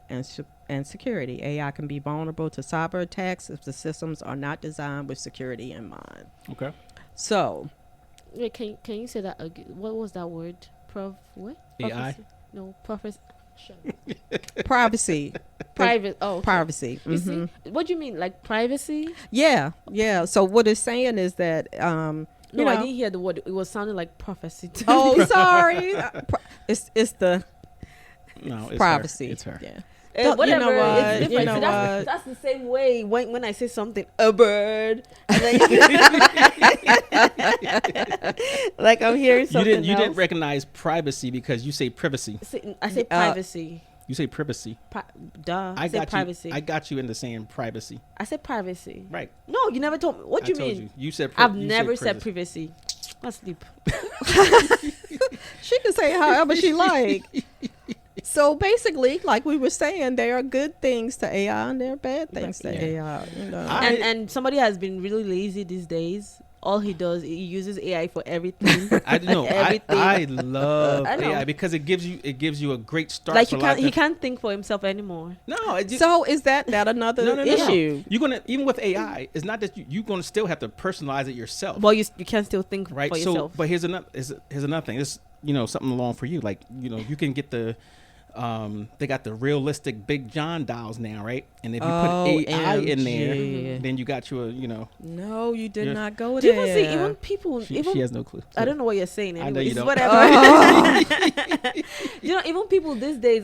And security. AI can be vulnerable to cyber attacks if the systems are not designed with security in mind. Okay. So, Wait, can you say that again? What was that word? What? AI? Prophecy? No, prophecy. privacy. Private. Oh, okay. Privacy. You see, what do you mean, like privacy? Yeah. So what it's saying is that No, I didn't hear the word. It was sounding like prophecy. To Oh, me. sorry. It's the No, it's privacy. Her. It's her. Yeah. Whatever. You know what? It's different. You know See, what? that's the same way when I say something, a bird, and then like I'm hearing something. You didn't recognize privacy because you say privacy. I say privacy. You say privacy. Duh. I say got privacy. you. I got you into saying privacy. I said privacy. Right. No, you never told me. What do you told mean? you. You said. I've never said privacy. That's deep. She can say however she like. So basically, like we were saying, there are good things to AI and there are bad things to AI. You know. And somebody has been really lazy these days. All he does, he uses AI for everything. I know. I love I know. AI because it gives you a great start. Like for he can't think for himself anymore. No. So is that another issue? You're gonna, even with AI, it's not that you're gonna still have to personalize it yourself. Well, you can still think right. for So, yourself. but here's another thing. It's something along for you. Like you can get the They got the realistic Big John dolls now, right? And if you Oh, put AI in there, MG. then you got you a, No, you did You're- not go Do you there. even see even people? she even has no clue. I don't know what you're saying. I know Anyways, you don't. whatever. Oh. Even people these days,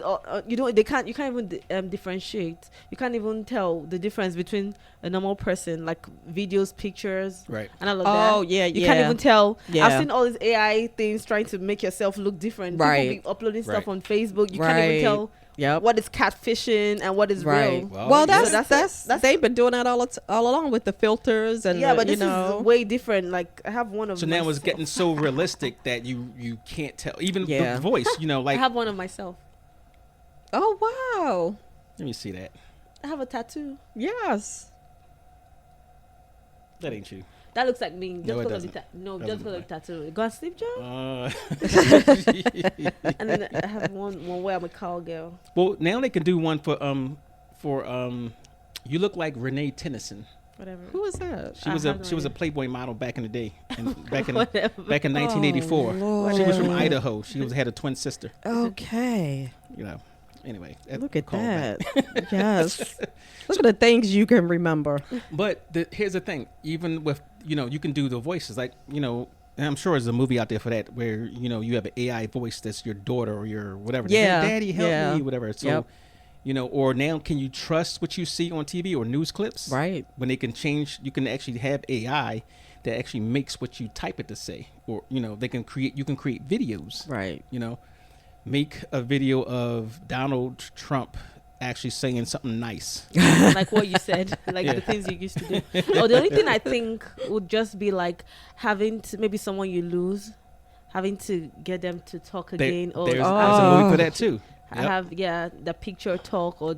they can't. You can't even differentiate. You can't even tell the difference between a normal person, like videos, pictures, Right. and all of that. Oh, yeah, You can't even tell. Yeah. I've seen all these AI things trying to make yourself look different. Right. People be uploading stuff Right. on Facebook. You can't even Right. tell Yep. what is catfishing and what is Right. real. Well, yeah. that's they've been doing that all along with the filters and Yeah, the, but this is way different. Like I have one of. So now it's myself. getting so realistic that you can't tell. Even Yeah. the voice, I like, have one of myself. Oh wow. let me see that. I have a tattoo. Yes. That ain't you. That looks like me. Just No, it because of the doesn't. no, Doesn't just because of look the tattoo. Got Steve Jobs. Uh, And then I have one where I'm a cowgirl. well, now they can do one for you look like Renee Tennyson. Whatever. Who was that? She I was have no she was a idea. Playboy model back in the day, and back in Whatever. back in 1984. Lord. She was from Idaho. She had a twin sister. Okay. Anyway, Look at call back. that. Yes. Look at the things you can remember. But here's the thing: even with you can do the voices, like and I'm sure there's a movie out there for that where you have an AI voice that's your daughter or your whatever. Yeah, Daddy, help yeah. me, whatever. So. Yep. Or now can you trust what you see on TV or news clips? Right. When they can change, you can actually have AI that actually makes what you type it to say, or they can create. You can create videos. Right. Make a video of Donald Trump actually saying something nice. Like what you said, like Yeah. the things you used to do. Or the only thing I think would just be like having to maybe someone you lose, having to get them to talk again. Or There's a movie for that too. I have the picture talk or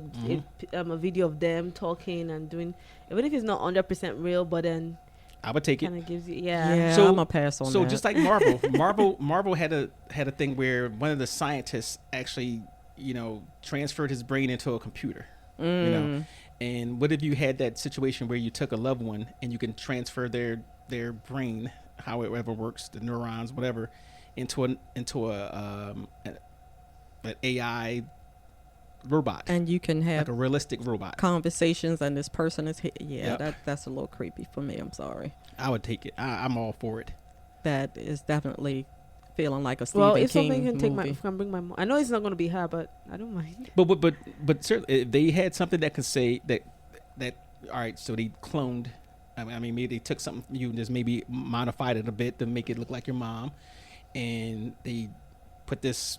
a video of them talking and doing, even if it's not 100% real, but then I would take it. kind of gives you Yeah. So- I'm gonna pass on So that. just like Marvel had a thing where one of the scientists actually transferred his brain into a computer. And what if you had that situation where you took a loved one and you can transfer their brain, however it works, the neurons, whatever, into an AI robot, and you can have like a realistic robot. conversations, and this person is Yep. that's a little creepy for me. I'm sorry. I would take it. I'm all for it. That is definitely feeling like a Stephen well, if King something can movie. can bring my mom. I know it's not going to be her, but I don't mind. But certainly, if they had something that could say that all right, so they cloned. I mean, maybe they took something from you and just maybe modified it a bit to make it look like your mom, and they put this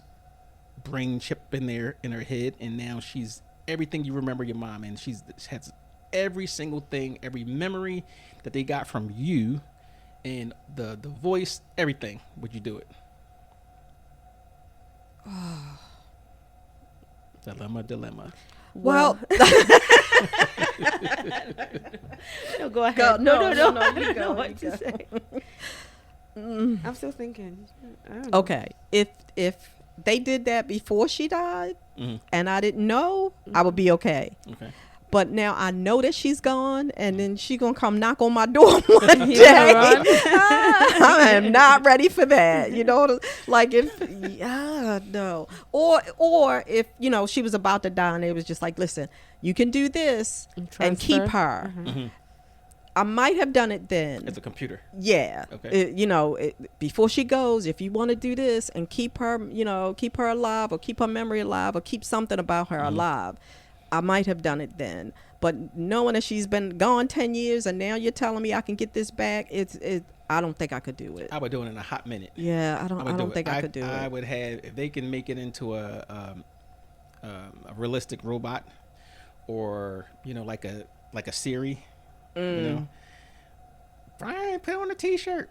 brain chip in her head, and now she's everything you remember your mom, and she has every single thing, every memory that they got from you, and the voice, everything. Would you do it? Dilemma. Well, No, go ahead. no, No. no, I you don't go, know what you to go. say. I'm still thinking. I don't know. okay. If they did that before she died, Mhm. and I didn't know, I would be okay. Okay. But now I know that she's gone, and then she gonna come knock on my door one You day. gonna run? I am not ready for that. Like if no, or if she was about to die, and they was just like, listen, you can do this and keep Transfer. her. Mm-hmm. I might have done it then. It's a computer. Yeah. Okay. Before she goes, if you want to do this and keep her alive, or keep her memory alive, or keep something about her alive, I might have done it then. But knowing that she's been gone 10 years and now you're telling me I can get this back, I don't think I could do it. I would do it in a hot minute. Yeah, I don't think I could do I it. would have, if they can make it into a realistic robot, or like a Siri. Brian, put on a t-shirt.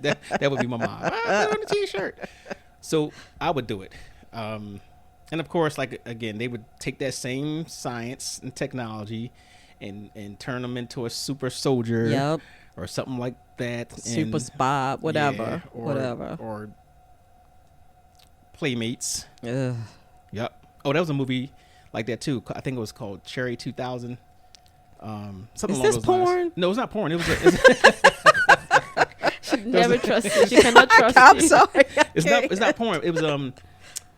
that would be my mom. Brian, put on a t-shirt. So I would do it. And of course, like again, they would take that same science and technology and turn them into a super soldier. Yep. Or something like that. Super and, spy, whatever. yeah, Whatever. Or Playmates. Ugh. Yep. Oh, that was a movie like that too. I think it was called Cherry 2000. Something Is along this those lines. porn? No, it's not porn. It was. She never trust you. She cannot trust I'm you. sorry. It's not porn. It was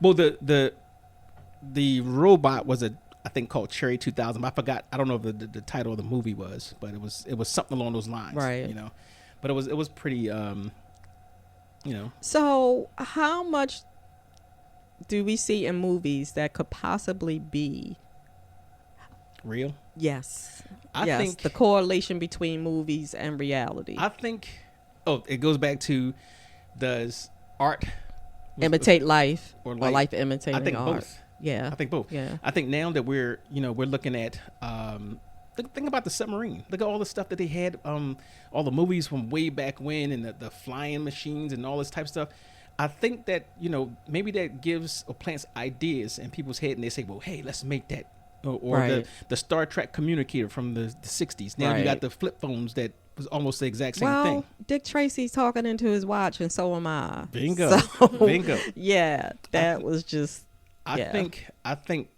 Well, the robot was I think called Cherry 2000. I forgot. I don't know if the title of the movie was, but it was something along those lines. Right. You know, but it was pretty. You know. So how much do we see in movies that could possibly be Real? Yes. I yes. think the correlation between movies and reality. I think. Oh, it goes back to does art imitate life or life imitating I think art? both. Yeah. I think both. Yeah. I think now that we're looking at think about the submarine. Look at all the stuff that they had, all the movies from way back when, and the flying machines and all this type of stuff. I think that maybe that gives or plants ideas in people's head, and they say, well, hey, let's make that. Or right. the Star Trek communicator from the 60s. Now you got the flip phones that was almost the exact same thing. Dick Tracy's talking into his watch, and so am I. Bingo. So, Bingo. Yeah, that was just. I think,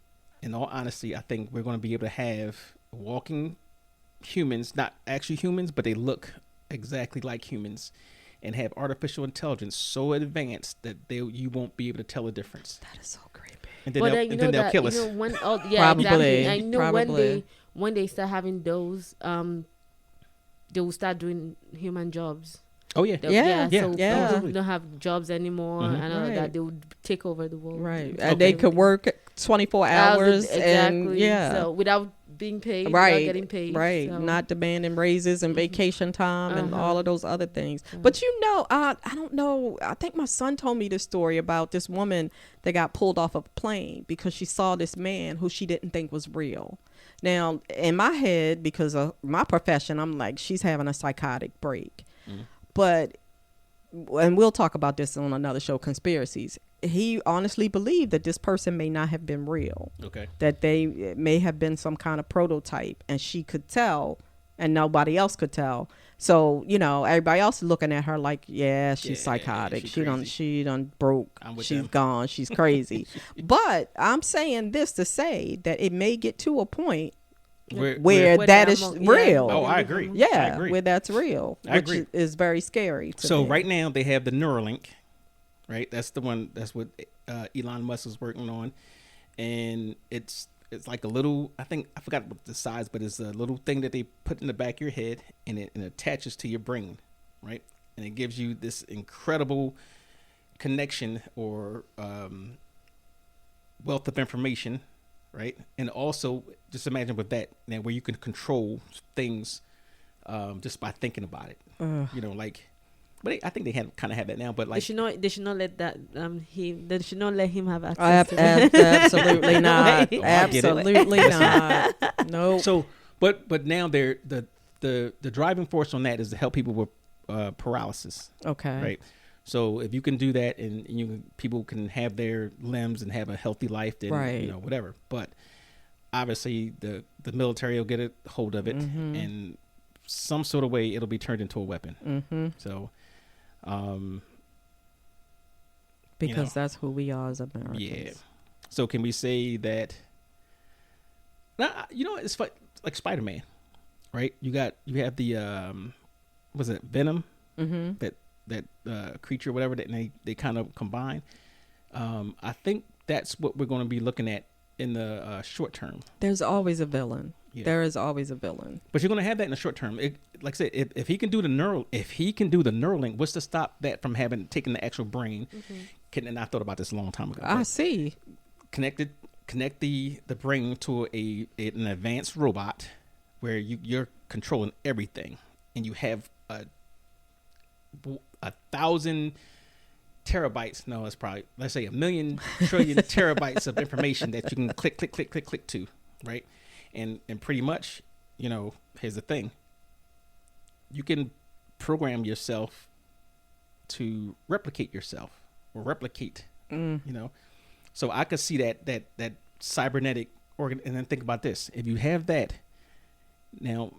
in all honesty, I think we're going to be able to have walking humans, not actually humans, but they look exactly like humans, and have artificial intelligence so advanced that you won't be able to tell the difference. That is so creepy. And then they'll kill us. Probably. I know when they start having those, they will start doing human jobs. Oh yeah, So absolutely. don't have jobs anymore, and all that. They would take over the world. Right, and they could work 24 hours, exactly. and so without being paid, right, without getting paid, right, so. Not demanding raises and vacation time and all of those other things. But I don't know. I think my son told me this story about this woman that got pulled off of a plane because she saw this man who she didn't think was real. Now, in my head, because of my profession, I'm like, she's having a psychotic break. But, and we'll talk about this on another show, Conspiracies. He honestly believed that this person may not have been real. Okay. That they may have been some kind of prototype, and she could tell, and nobody else could tell. So, everybody else is looking at her like, she's psychotic. She done broke. She's gone. She's crazy. But I'm saying this to say that it may get to a point where that is real. Oh, I agree. Yeah, I agree. where that's real, which is very scary to me. Right now they have the Neuralink, right? That's the one. That's what Elon Musk is working on, and it's like a little. I forgot what the size, but it's a little thing that they put in the back of your head, and it attaches to your brain, right? And it gives you this incredible connection or wealth of information. Right. And also just imagine with that now where you can control things just by thinking about it. But I think they kind of have that now. But like they should not let that they should not let him have access to absolutely not. Absolutely not. No. So but now the driving force on that is to help people with paralysis. Okay. Right. So if you can do that and people can have their limbs and have a healthy life, then whatever. But obviously the military will get a hold of it, and some sort of way it'll be turned into a weapon. So, because that's who we are as Americans. Yeah. So can we say that? Now, it's like Spider-Man, right? You have the was it Venom? That creature, whatever, that they kind of combine. I think that's what we're going to be looking at in the short term. There's always a villain. Yeah. There is always a villain. But you're going to have that in the short term. Like I said, if he can do the Neuralink, what's to stop that from taking the actual brain? And I thought about this a long time ago. I see. Connect the brain to an advanced robot where you're controlling everything, and you have 1,000 terabytes. No, it's probably, let's say 1,000,000 trillion terabytes of information that you can click to, right? And pretty much, here's the thing. You can program yourself to replicate yourself or replicate, So I could see that cybernetic organ. And then think about this. If you have that,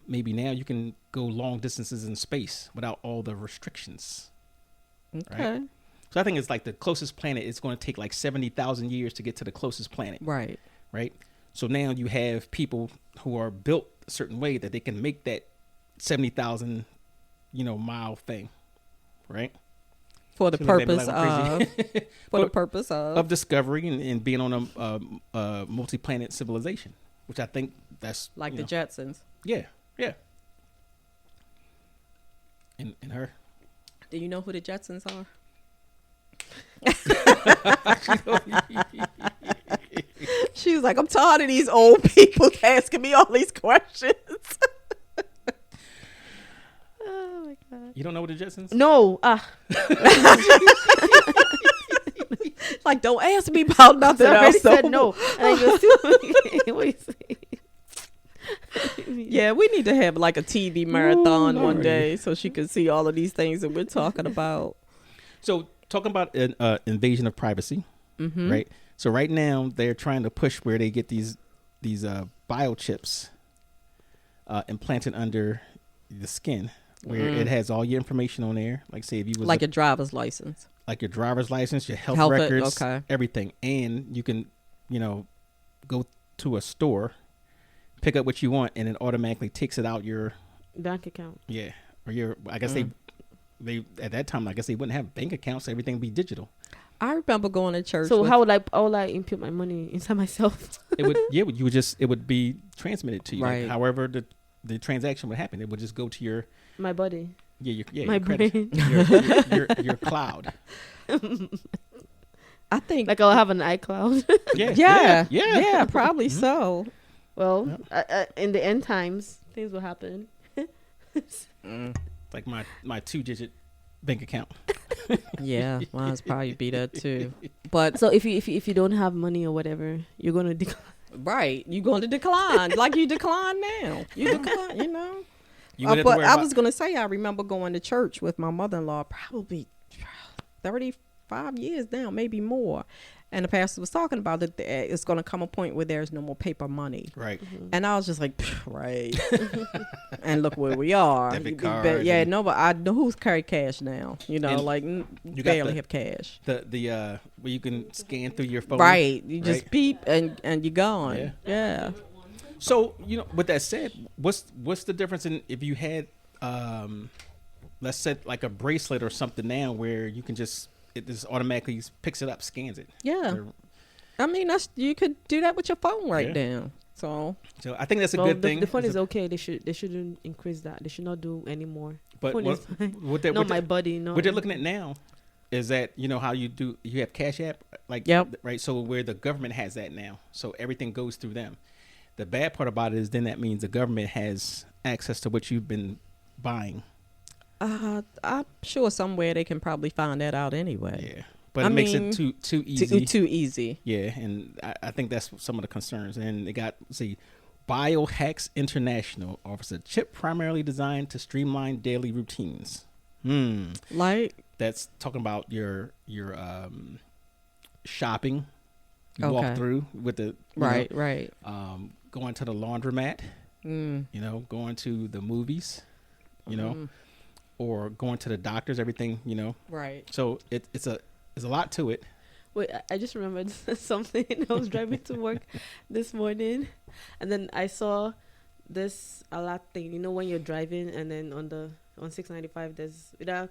maybe now you can go long distances in space without all the restrictions. Okay. Right? So I think it's like the closest planet. It's going to take like 70,000 years to get to the closest planet. Right. Right. So now you have people who are built a certain way that they can make that 70,000, mile thing. Right. For the She looked at me purpose like I'm of, crazy. for the purpose of. Of discovery and being on a multi-planet civilization, which I think that's Like you the know, Jetsons. Yeah. And her. Do you know who the Jetsons are? She was like, I'm tired of these old people asking me all these questions. Oh my God. You don't know what the Jetsons? No. Like, don't ask me about nothing I already else. said no. And I go, what you say? Yeah, we need to have like a TV marathon Ooh, one Lord. day so she can see all of these things that we're talking about. So talking about an invasion of privacy, Mm-hmm. right? So right now they're trying to push where they get these biochips implanted under the skin, where it has all your information on there. Like say if you was Like a driver's license. like your driver's license, your health Health it, records, okay. everything, and you can go to a store, pick up what you want, and it automatically takes it out your Bank account. or your. I guess they at that time I guess they wouldn't have bank accounts. Everything would be digital. I remember going to church. So how would I input my money inside myself? It would you would just it would be transmitted to you. Right. Like, however the transaction would happen, it would just go to your My body. your My credit, brain. your cloud. I think Like I'll have an iCloud. yeah, probably so. Well, in the end times, things will happen. Like my 2-digit bank account. Yeah, mine's probably be that too. But So if you don't have money or whatever, you're gonna decline. right, you're going to decline like you decline now. You decline, you know. You wouldn't have to But worry I about- was gonna say I remember going to church with my mother-in-law probably 35 years now, maybe more. And the pastor was talking about it. It's going to come a point where there's no more paper money. right. And I was just like, right. And look where we are. Debit But card yeah, and- no, but I know who's carry cash now. You know, And like you got barely the- have cash. The where you can scan through your phone. Right. You just right? beep and you're gone. Yeah. So with that said, what's the difference in if you had let's say like a bracelet or something now where you can just it just automatically picks it up, scans it. Yeah. Or- I mean, you could do that with your phone right Yeah. now. So So I think that's a Well, good thing. the phone It's is a- okay. They shouldn't increase that. They should not do any more. But Phone what, is fine. what they're, Not what my they- body. No. what they're looking at now is that how you have Cash App, like Yep. right. So where the government has that now, so everything goes through them. The bad part about it is then that means the government has access to what you've been buying. I'm sure somewhere they can probably find that out anyway. Yeah, but I it makes mean, it too easy. Too easy. Yeah, and I think that's some of the concerns. And they got Biohacks International offers a chip primarily designed to streamline daily routines. Like, That's talking about your shopping. You Okay. walk through with the right. going to the laundromat. Mm. Going to the movies. Or going to the doctors. Everything. Right. So it's a lot to it. Wait, I just remembered something. I was driving to work this morning, and then I saw this a lot thing. You know when you're driving, and then on 695 there's The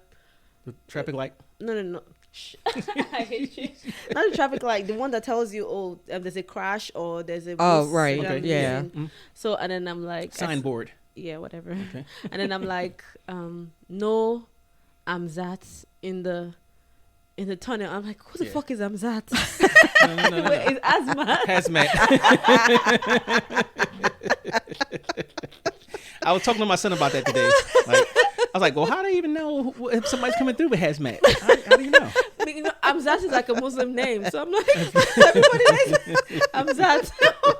traffic light. no. Shh. I hate you. Not the traffic light, the one that tells you, there's a crash or there's a bus right. that I'm Yeah. using. So and then I'm like Signboard. yeah, whatever. Okay. And then I'm like, no, Amzat in the tunnel. I'm like, who the Yeah. fuck is Amzat? No. Wait, is Asma? Hazmat. I was talking to my son about that today. Like, I was like, well, how do you even know if somebody's coming through with hazmat? How do you know? Amzat is like a Muslim name. So I'm like, everybody likes Amzat.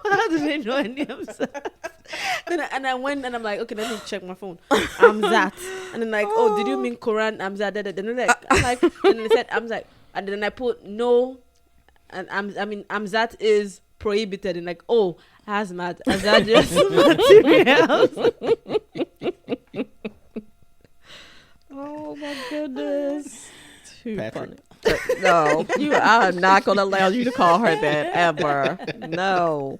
How do they know any Amzat? And I went and I'm like, okay, let me check my phone. Amzat. And then like, oh, did you mean Quran? Amzat. Then like, I'm like, and then they said Amzat. And then I put no. And Amzat is prohibited. And like, oh, hazmat. Hazardous materials. Oh my goodness. Too Patrick. funny. No, I'm not going to allow you to call her that ever. No.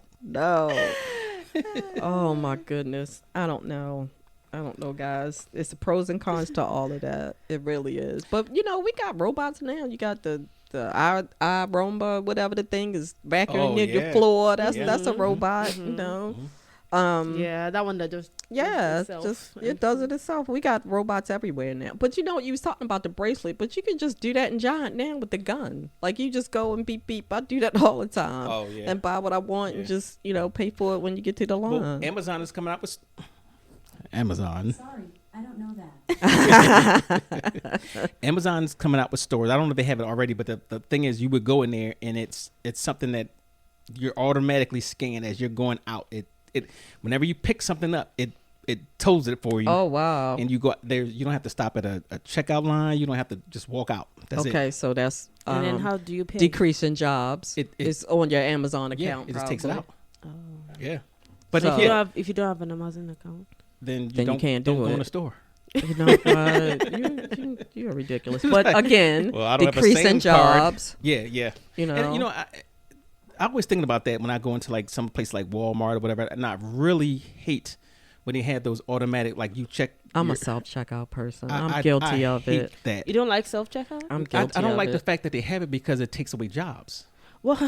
Oh my goodness. I don't know. I don't know, guys. It's the pros and cons to all of that. It really is. But we got robots now. You got the iRoomba, whatever the thing is, vacuuming your floor. That's a robot. Yeah, that one that just it does it itself. We got robots everywhere now. But you was talking about the bracelet, but you can just do that in Giant now with the gun. Like you just go and beep beep. I do that all the time. Oh yeah. And buy what I want and just pay for it when you get to the line. Well, Amazon is coming out with Amazon. Sorry, I don't know that. Amazon's coming out with stores. I don't know if they have it already, but the thing is, you would go in there and it's something that you're automatically scanned as you're going out. It whenever you pick something up, it tolls it for you. Oh wow! And you go there. You don't have to stop at a checkout line. You don't have to just walk out. That's okay, so that's and then how do you pay? Decrease in jobs. It's on your Amazon account. Yeah, it just takes it out. Oh. Yeah, but So, if you don't have an Amazon account, then you can't don't go it. in the store. You're ridiculous. But again, Well, I don't decrease have a in Sam's card. jobs. Yeah. And, I always thinking about that when I go into like some place like Walmart or whatever. And I really hate when they have those automatic, like you check. I'm a self-checkout person. I'm guilty of it. That. you don't like self-checkout? I'm guilty I don't like of the it. fact that they have it because it takes away jobs. Well,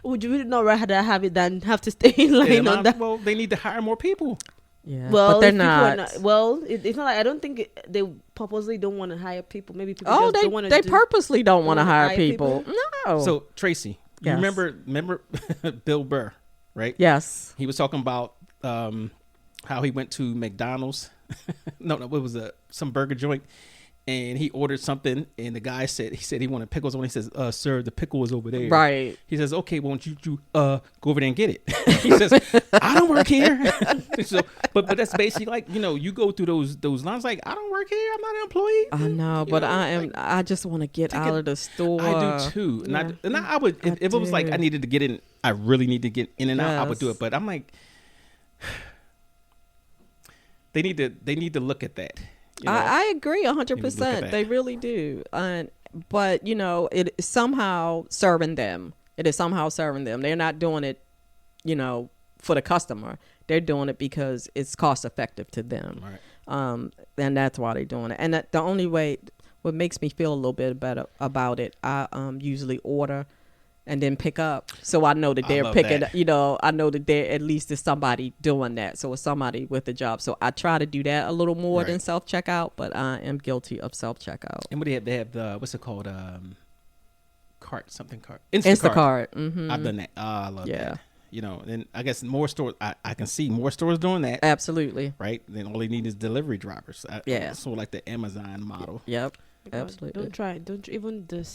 would you really not rather have it than have to stay in line on that? Well, they need to hire more people. Yeah, Well, but they're if people are not. well, it's not like I don't think they purposely don't want to hire people. Maybe people Oh, just don't want to. they purposely don't want to hire hire people. No. So Tracy, you Yes. remember Bill Burr, right? yes. He was talking about how he went to McDonald's. no, it was some burger joint, and he ordered something, and the guy said he wanted pickles on. He says, "Sir, the pickle is over there." Right. He says, "Okay, won't you go over there and get it?" He says, "I don't work here." So, but that's basically like you go through those lines like, "I don't work here. I'm not an employee." I know, but I am. I just want to get out of the store. I do too, Yeah. and I would if it was like I do. needed to get in. I really need to get in and out. I would do Yes. it, but I'm like, they need to look at that. I agree 100%. that. They really do. But it is somehow serving them. It is somehow serving them. They're not doing it, for the customer. They're doing it because it's cost effective to them. Right. And that's why they're doing it. And the only way, what makes me feel a little bit better about it, I usually order and then pick up, so I know that they're love picking. that. I know that there at least is somebody doing that. So it's somebody with a job. So I try to do that a little more Right. than self checkout, but I am guilty of self checkout. And what they have the what's it called? Cart. Instacart. Mm-hmm. I've done that. I love Yeah. that. And I guess more stores. I can see more stores doing that. Absolutely. Right. Then all they need is delivery drivers. Yeah. Sort of like the Amazon model. Yep. God, Absolutely. Don't try. Don't even the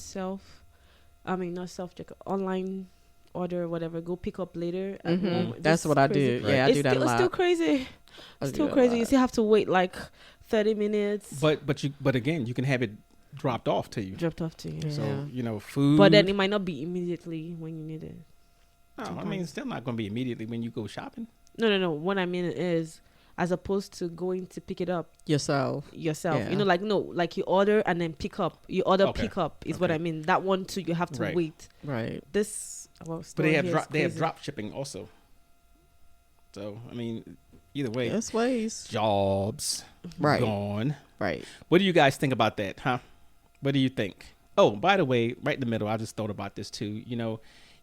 not self check online order or whatever. Go pick up later. At home. That's what I do. Right. Yeah, I do that a It's lot. still crazy. I It's do still that a crazy. You lot. still have to wait like 30 minutes. But again, you can have it dropped off to you. Dropped off to you. Yeah. So food. But then it might not be immediately when you need it. No, I mean it's still not going to be immediately when you go shopping. No. What I mean is, as opposed to going to pick it up Yourself. yourself. Yeah. Like you order and then pick up. You order Okay. pick up is what Okay. I mean. That one too, you have to Right. wait. Right. This. But they have drop shipping also. So I mean, either way, Yes, ways. jobs Right. gone. Right. What do you guys think about that, huh? What do you think? Oh, by the way, right in the middle, I just thought about this too.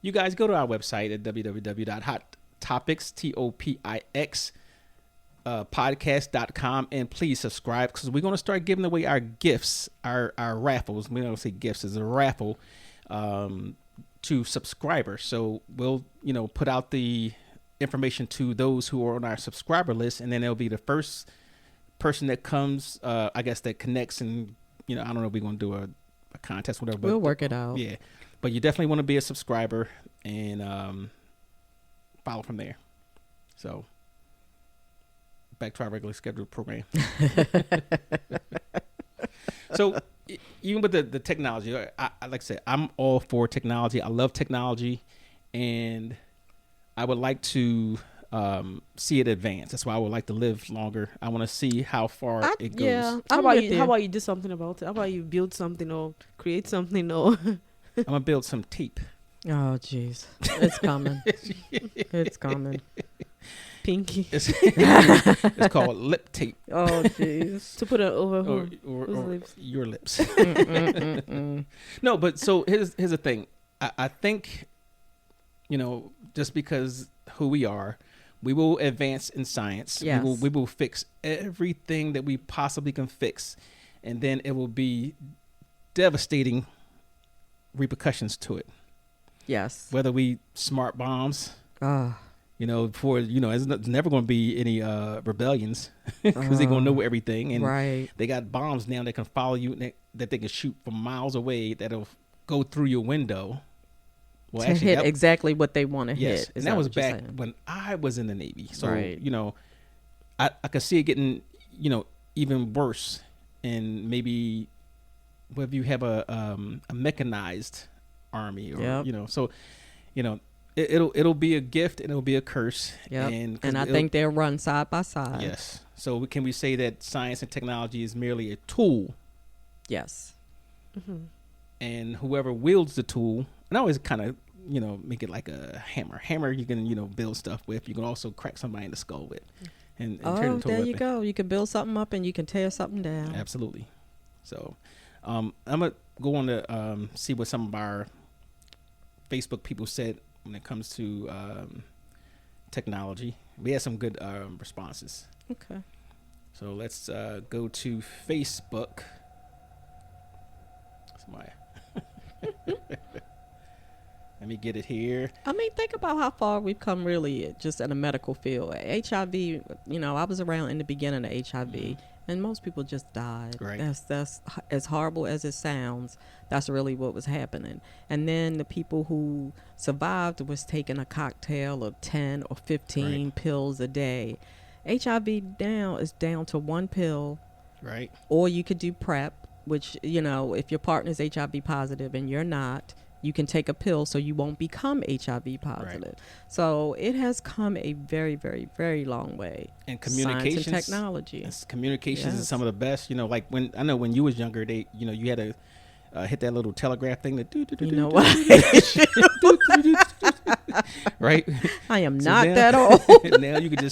You guys go to our website at www.hottopics, podcast.com, and please subscribe because we're going to start giving away our gifts, our raffles. We don't say gifts, it's a raffle to subscribers. So we'll, put out the information to those who are on our subscriber list, and then it'll be the first person that comes, I guess, that connects, and I don't know if we're going to do a contest, whatever. But We'll work it out. yeah, but you definitely want to be a subscriber and follow from there. So back to our regularly scheduled program. So even with the technology, I like I said, I'm all for technology. I love technology, and I would like to see it advance. That's why I would like to live longer. I want to see how far it goes. Yeah. How I'm about with you? How about you do something about it? How about you build something or create something or? I'm gonna build some tape. Oh, jeez. It's coming. It's coming. Pinky. It's called lip tape. Oh, jeez. To put it over Or whose lips? your lips. No, but so here's the thing. I think, just because who we are, we will advance in science. Yes. We will fix everything that we possibly can fix, and then it will be devastating repercussions to it. Yes. Whether we smart bombs, Oh. there's never going to be any rebellions because they're going to know everything, and Right. they got bombs now that can follow you, that they can shoot from miles away, that'll go through your window. Well, To hit exactly what they want to yes, hit. and that was back when I was in the Navy. So Right. I could see it getting even worse, and maybe whether you have a mechanized army or Yep. so it'll be a gift and it'll be a curse. Yep. And I think they'll run side by side. yes. So can we say that science and technology is merely a tool, Yes. and whoever wields the tool, and I always kind of make it like a hammer. Hammer you can build stuff with. You can also crack somebody in the skull with, and turn it into a there weapon. you go. You can build something up and you can tear something down. Absolutely. So, I'm gonna go on to see what some of our Facebook people said when it comes to technology. We had some good responses. Okay. So let's go to Facebook. Somebody. Let me get it here. I mean, think about how far we've come really just in the medical field. HIV, I was around in the beginning of HIV, and most people just died. Right. That's as horrible as it sounds. That's really what was happening. And then the people who survived was taking a cocktail of 10 or 15 pills a day. HIV now is down to one pill, Right. or you could do PrEP, which, if your partner's HIV positive and you're not, you can take a pill so you won't become HIV positive. Right. So it has come a very, very, very long way. And communications, science and technology. Communications is some of the best. Like when you was younger, they you had to hit that little telegraph thing. Right. I am not that old. Now you can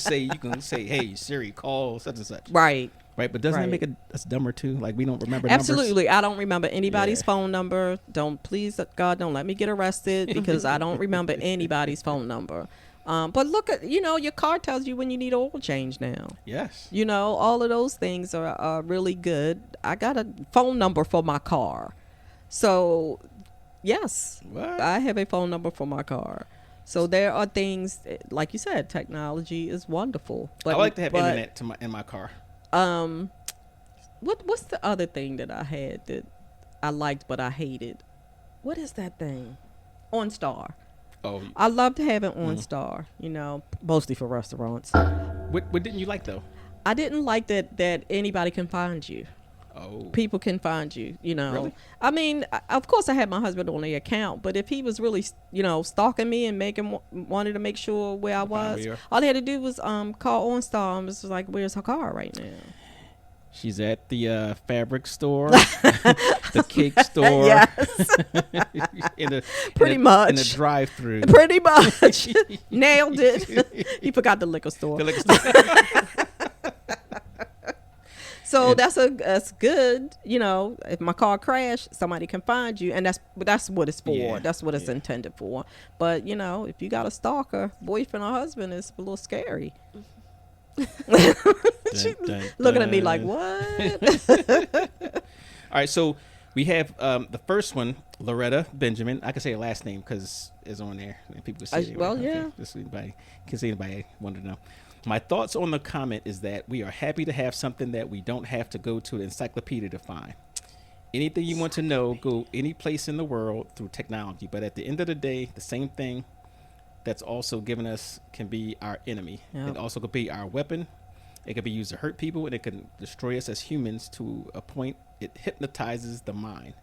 say, hey Siri, call such and such. Right. Right, but doesn't it make us dumber too? Like we don't remember Absolutely. numbers? I don't remember anybody's phone number. Please, God, don't let me get arrested because I don't remember anybody's phone number. But look at, your car tells you when you need oil change now. Yes. All of those things are really good. I got a phone number for my car. So, yes, what? I have a phone number for my car. So there are things, like you said, technology is wonderful. But I like to have internet in my car. What's the other thing that I had that I liked but I hated? What is that thing? OnStar. Oh, I love to have an OnStar. Mostly for restaurants. What didn't you like though? I didn't like that anybody can find you. Oh. People can find you. Really? I mean, of course, I had my husband on the account, but if he was really, stalking me and wanted to make sure where I was, all he had to do was call OnStar and was like, "Where's her car right now?" She's at the fabric store, the cake store. Yes. Pretty much. In the drive-through. Pretty much. Nailed it. He forgot the liquor store. The liquor store. So that's good. If my car crashed, somebody can find you, and that's what it's for. Yeah. That's what it's intended for. But if you got a stalker, boyfriend or husband, it's a little scary. She looking at me like, what? All right, so we have the first one, Loretta Benjamin. I can say her last name because it's on there, and people can see it. Well, yeah. Just anybody can see anybody wanted to know. My thoughts on the comment is that we are happy to have something that we don't have to go to the encyclopedia to find. Anything you want to know, go any place in the world through technology. But at the end of the day, the same thing that's also given us can be our enemy. Yep. It also could be our weapon. It could be used to hurt people, and it can destroy us as humans to a point. It hypnotizes the mind.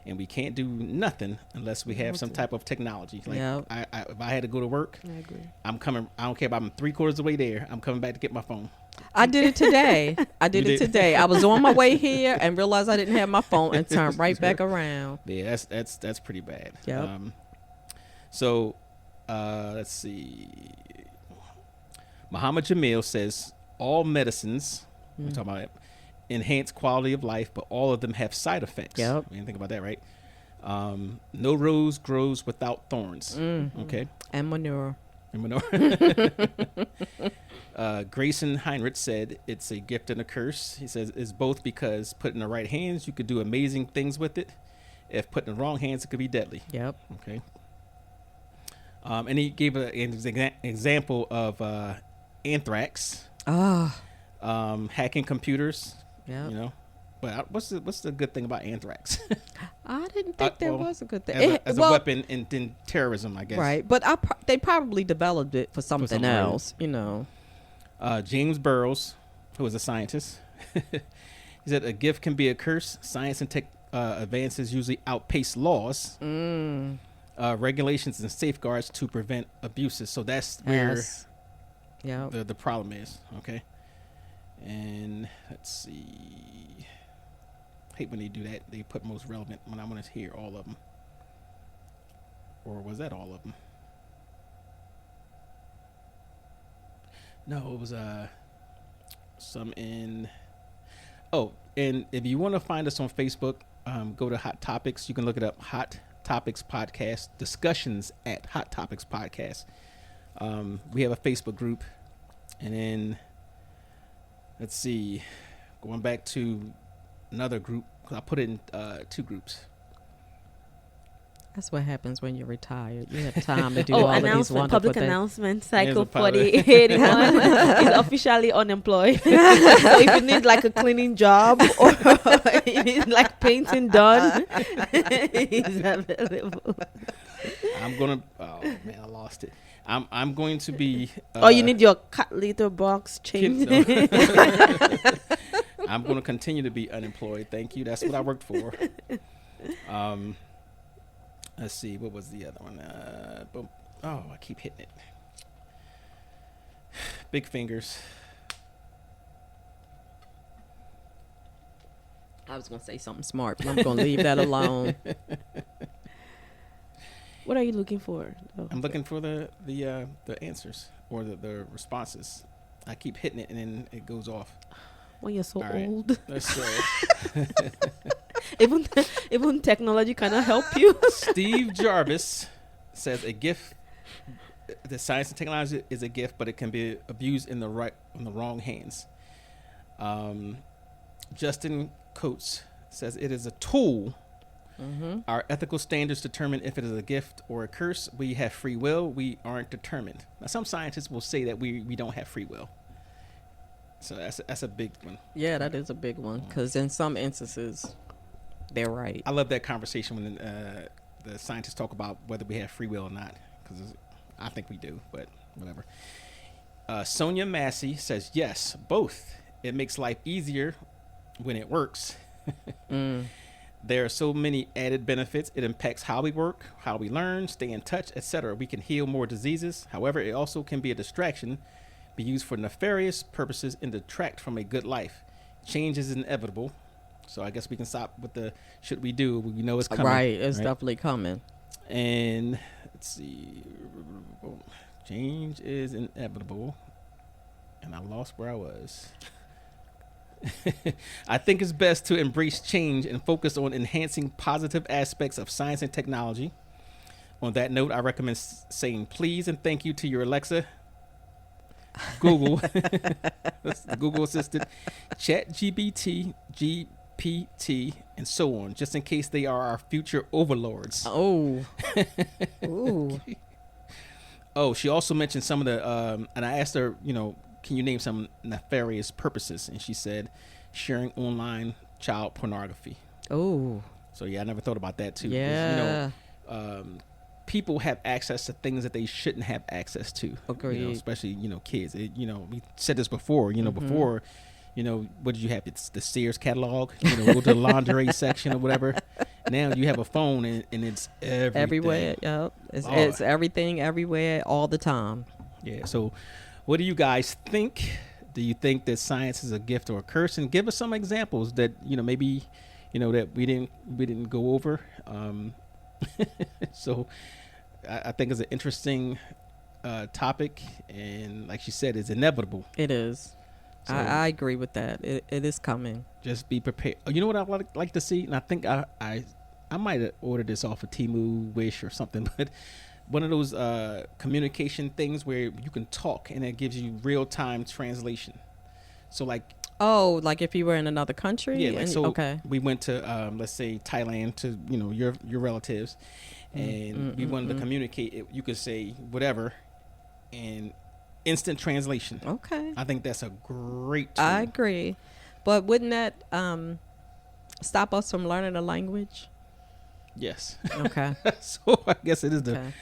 And we can't do nothing unless we have some type of technology. Like Yep. if I had to go to work, I agree. I'm coming. I don't care if I'm 3/4 of the way there. I'm coming back to get my phone. I did it today. Today. I was on my way here and realized I didn't have my phone and turned right back around. Yeah, that's pretty bad. Yep. So let's see. Muhammad Jamil says all medicines, we're talking about it, enhance quality of life, but all of them have side effects. Yep. You didn't think about that, right? No rose grows without thorns. Okay. And manure. Grayson Heinrich said it's a gift and a curse. He says it's both because put in the right hands, you could do amazing things with it. If put in the wrong hands, it could be deadly. Yep. Okay. And he gave an example of anthrax, hacking computers. Yeah. You know, but what's the good thing about anthrax? I didn't think there was a good thing. As a weapon in terrorism, I guess. Right, but they probably developed it for something else, you know. James Burrows, who is a scientist, he said a gift can be a curse. Science and tech advances usually outpace laws, regulations, and safeguards to prevent abuses. So that's where the problem is. Okay. And let's see. I hate when they do that. They put most relevant when I want to hear all of them. Or was that all of them? No, it was some in. Oh, and if you want to find us on Facebook, go to Hot Topics. You can look it up. Hot Topics Podcast discussions at Hot Topics Podcast. We have a Facebook group, and then let's see, going back to another group. I put it in 2 groups. That's what happens when you're retired. You have time to do all of these wonderful public things. announcement. Cycle 4081 is officially unemployed. So if you need like a cleaning job or you need like painting done, he's available. I'm gonna. Oh man, I lost it. I'm going to be. Or you need your cat litter box changed. I'm going to continue to be unemployed. Thank you. That's what I worked for. Let's see. What was the other one? Boom. Oh, I keep hitting it. Big fingers. I was going to say something smart, but I'm going to leave that alone. What are you looking for? Oh. I'm looking for the answers or the responses. I keep hitting it and then it goes off. When you're so All old. Right. So even technology cannot help you. Steve Jarvis says a gift. The science and technology is a gift, but it can be abused in the wrong hands. Justin Coates says it is a tool. Our ethical standards determine if it is a gift or a curse. We have free will. We aren't determined. Now, some scientists will say that we don't have free will. So that's a big one. Yeah, that is a big one because in some instances, they're right. I love that conversation when the scientists talk about whether we have free will or not, because I think we do, but whatever. Sonia Massey says yes, both. It makes life easier when it works. There are so many added benefits. It impacts how we work, how we learn, stay in touch, etc. We can heal more diseases. However, it also can be a distraction, be used for nefarious purposes, and detract from a good life. Change is inevitable. So I guess we can stop with the should we do. We know it's coming. Right, it's definitely coming. And let's see. Change is inevitable. And I lost where I was. I think it's best to embrace change and focus on enhancing positive aspects of science and technology. On that note, I recommend saying please and thank you to your Alexa, Google, the Google Assistant, ChatGPT, GPT, and so on, just in case they are our future overlords. Oh. Ooh. Oh, she also mentioned some of the, and I asked her, can you name some nefarious purposes? And she said, sharing online child pornography. Oh. So yeah, I never thought about that too. Yeah. People have access to things that they shouldn't have access to. Agreed. Especially kids. We said this before. Before, what did you have? It's the Sears catalog. Go to the lingerie section or whatever. Now you have a phone and it's everything. Everywhere. Yep. It's everything everywhere all the time. Yeah. So, what do you guys think? Do you think that science is a gift or a curse? And give us some examples that maybe that we didn't go over. So I think it's an interesting topic, and like she said, it's inevitable. It is. So I agree with that. It is coming. just be prepared. You know what I like to see, and I think I might have ordered this off of Temu, Wish, or something, but one of those communication things where you can talk and it gives you real time translation. So like, Oh, like if you were in another country? yeah, like, so okay. we went to let's say Thailand to your relatives, and we wanted to communicate. You could say whatever, and instant translation. Okay. I think that's a great tool. I agree. But wouldn't that stop us from learning a language? Yes. Okay. So I guess it is the. Okay.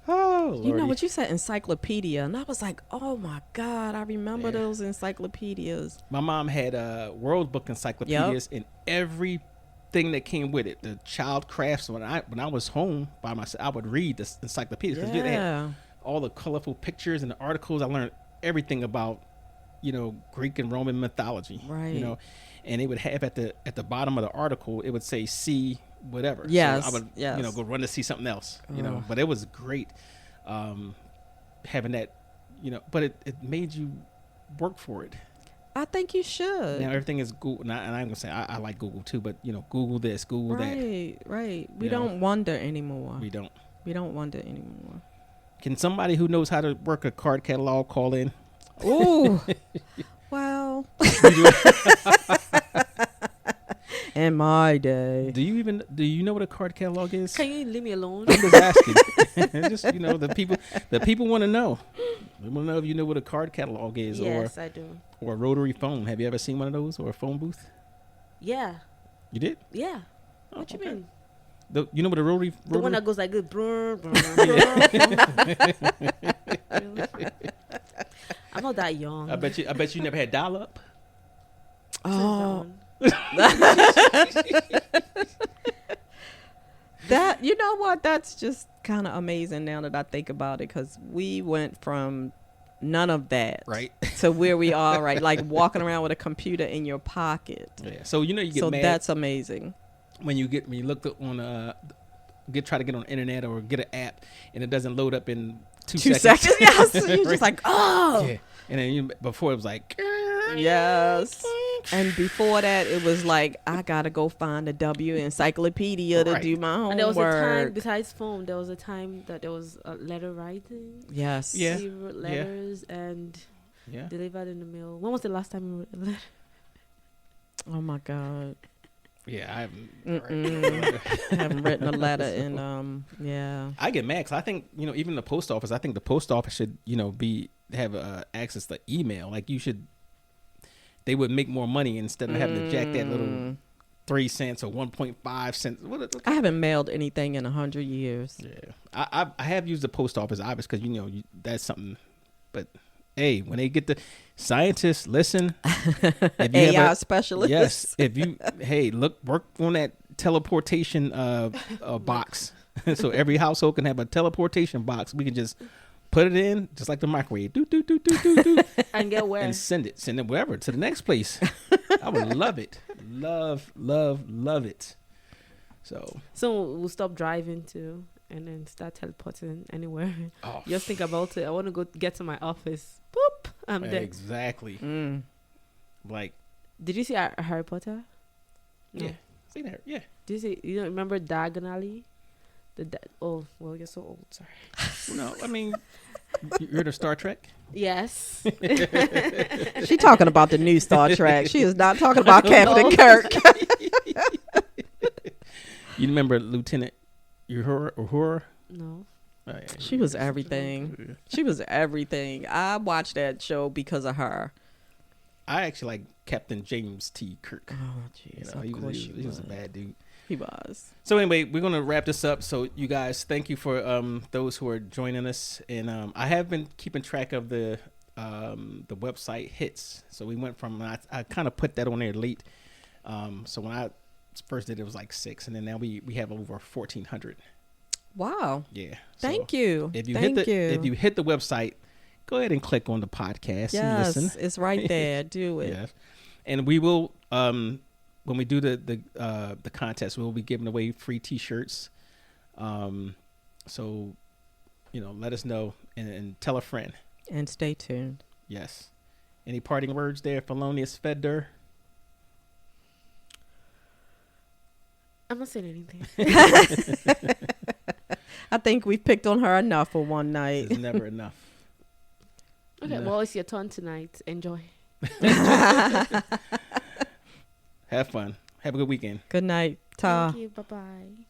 Oh, Lordy. You know what you said, encyclopedia, and I was like, oh my God, I remember Yeah. those encyclopedias. My mom had World Book encyclopedias and everything that came with it. The child crafts. When I was home by myself, I would read the encyclopedias because they had Yeah. all the colorful pictures and the articles. I learned everything about Greek and Roman mythology. Right. And they would have at the bottom of the article, it would say see whatever. Yes, So I would yes. go run to see something else. Ugh. But it was great having that. But it made you work for it. I think you should. Now everything is Google, and I'm gonna say I like Google too, but Google this, Google that. Right. We You know. don't wonder anymore. We don't. We don't wonder anymore. Can somebody who knows how to work a card catalog call in? Ooh. Well, in my day. Do you know what a card catalog is? Can you leave me alone? I'm just asking. Just the people want to know. They want to know if you know what a card catalog is, Yes, I do. or a rotary phone. Have you ever seen one of those, or a phone booth? Yeah. You did? Yeah. Oh, What you okay. mean? You know what a rotary? The one that goes like this. Brr, brr, brr. I'm not that young. I bet you never had dial up. Oh, that, you know what? That's just kind of amazing now that I think about it, because we went from none of that Right. to where we are, right? Like walking around with a computer in your pocket. Yeah. So you get So mad that's amazing. when you look on try to get on the internet or get an app and it doesn't load up in 2 seconds. Yes. You're just like, oh. Yeah. And then before it was like, Yes. And before that, it was like, I got to go find a W encyclopedia to Right. do my homework. And there was a time, besides phone, there was a time that there was letter writing. Yes. Yeah. You wrote letters and yeah. delivered in the mail. When was the last time you wrote a letter? Oh my God. Yeah, I haven't. I haven't written a letter in, yeah. I get mad because I think even the post office. I think the post office should have access to email. Like they would make more money instead of having to jack that little 3 cents or 1.5 cents. I haven't mailed anything in 100 years. Yeah, I have used the post office obviously because that's something. But hey, when they get the scientists, listen. If you AI specialist. Yes, if you work on that teleportation box, so every household can have a teleportation box. We can just put it in, just like the microwave, do, And get where? and send it wherever to the next place. I would love it, love it. So we'll stop driving too and then start teleporting anywhere. oh, Just think about it. I want to go get to my office. Boop. I'm there. exactly. Like Did you see Harry Potter? No. yeah, see that? Yeah. Did you see? You don't remember Diagonally? Oh, well, you're so old. Sorry. No, I mean, you heard of Star Trek? Yes. She talking about the new Star Trek. She is not talking about Captain Kirk. You remember Lieutenant Uhura? No. Oh, yeah. She was everything. She was everything. I watched that show because of her. I actually like Captain James T. Kirk. Oh, jeez. He Of course he was a bad dude. He was. So anyway, we're gonna wrap this up. So you guys, thank you for those who are joining us, and I have been keeping track of the website hits. So we went from I kind of put that on there late. So when I first did it was like 6, and then now we have over 1,400. Wow. Yeah. Thank you. If you Thank you. if you hit the website, go ahead and click on the podcast and Yes, listen. it's right there. Do it. Yes. And we will when we do the contest, we'll be giving away free T-shirts. So let us know and tell a friend. And stay tuned. Yes. Any parting words there, Felonious Feather? I'm not saying anything. I think we've picked on her enough for one night. It's never enough. Okay, well, it's your turn tonight. Enjoy. Have fun. Have a good weekend. Good night. Ta. Thank you. Bye-bye.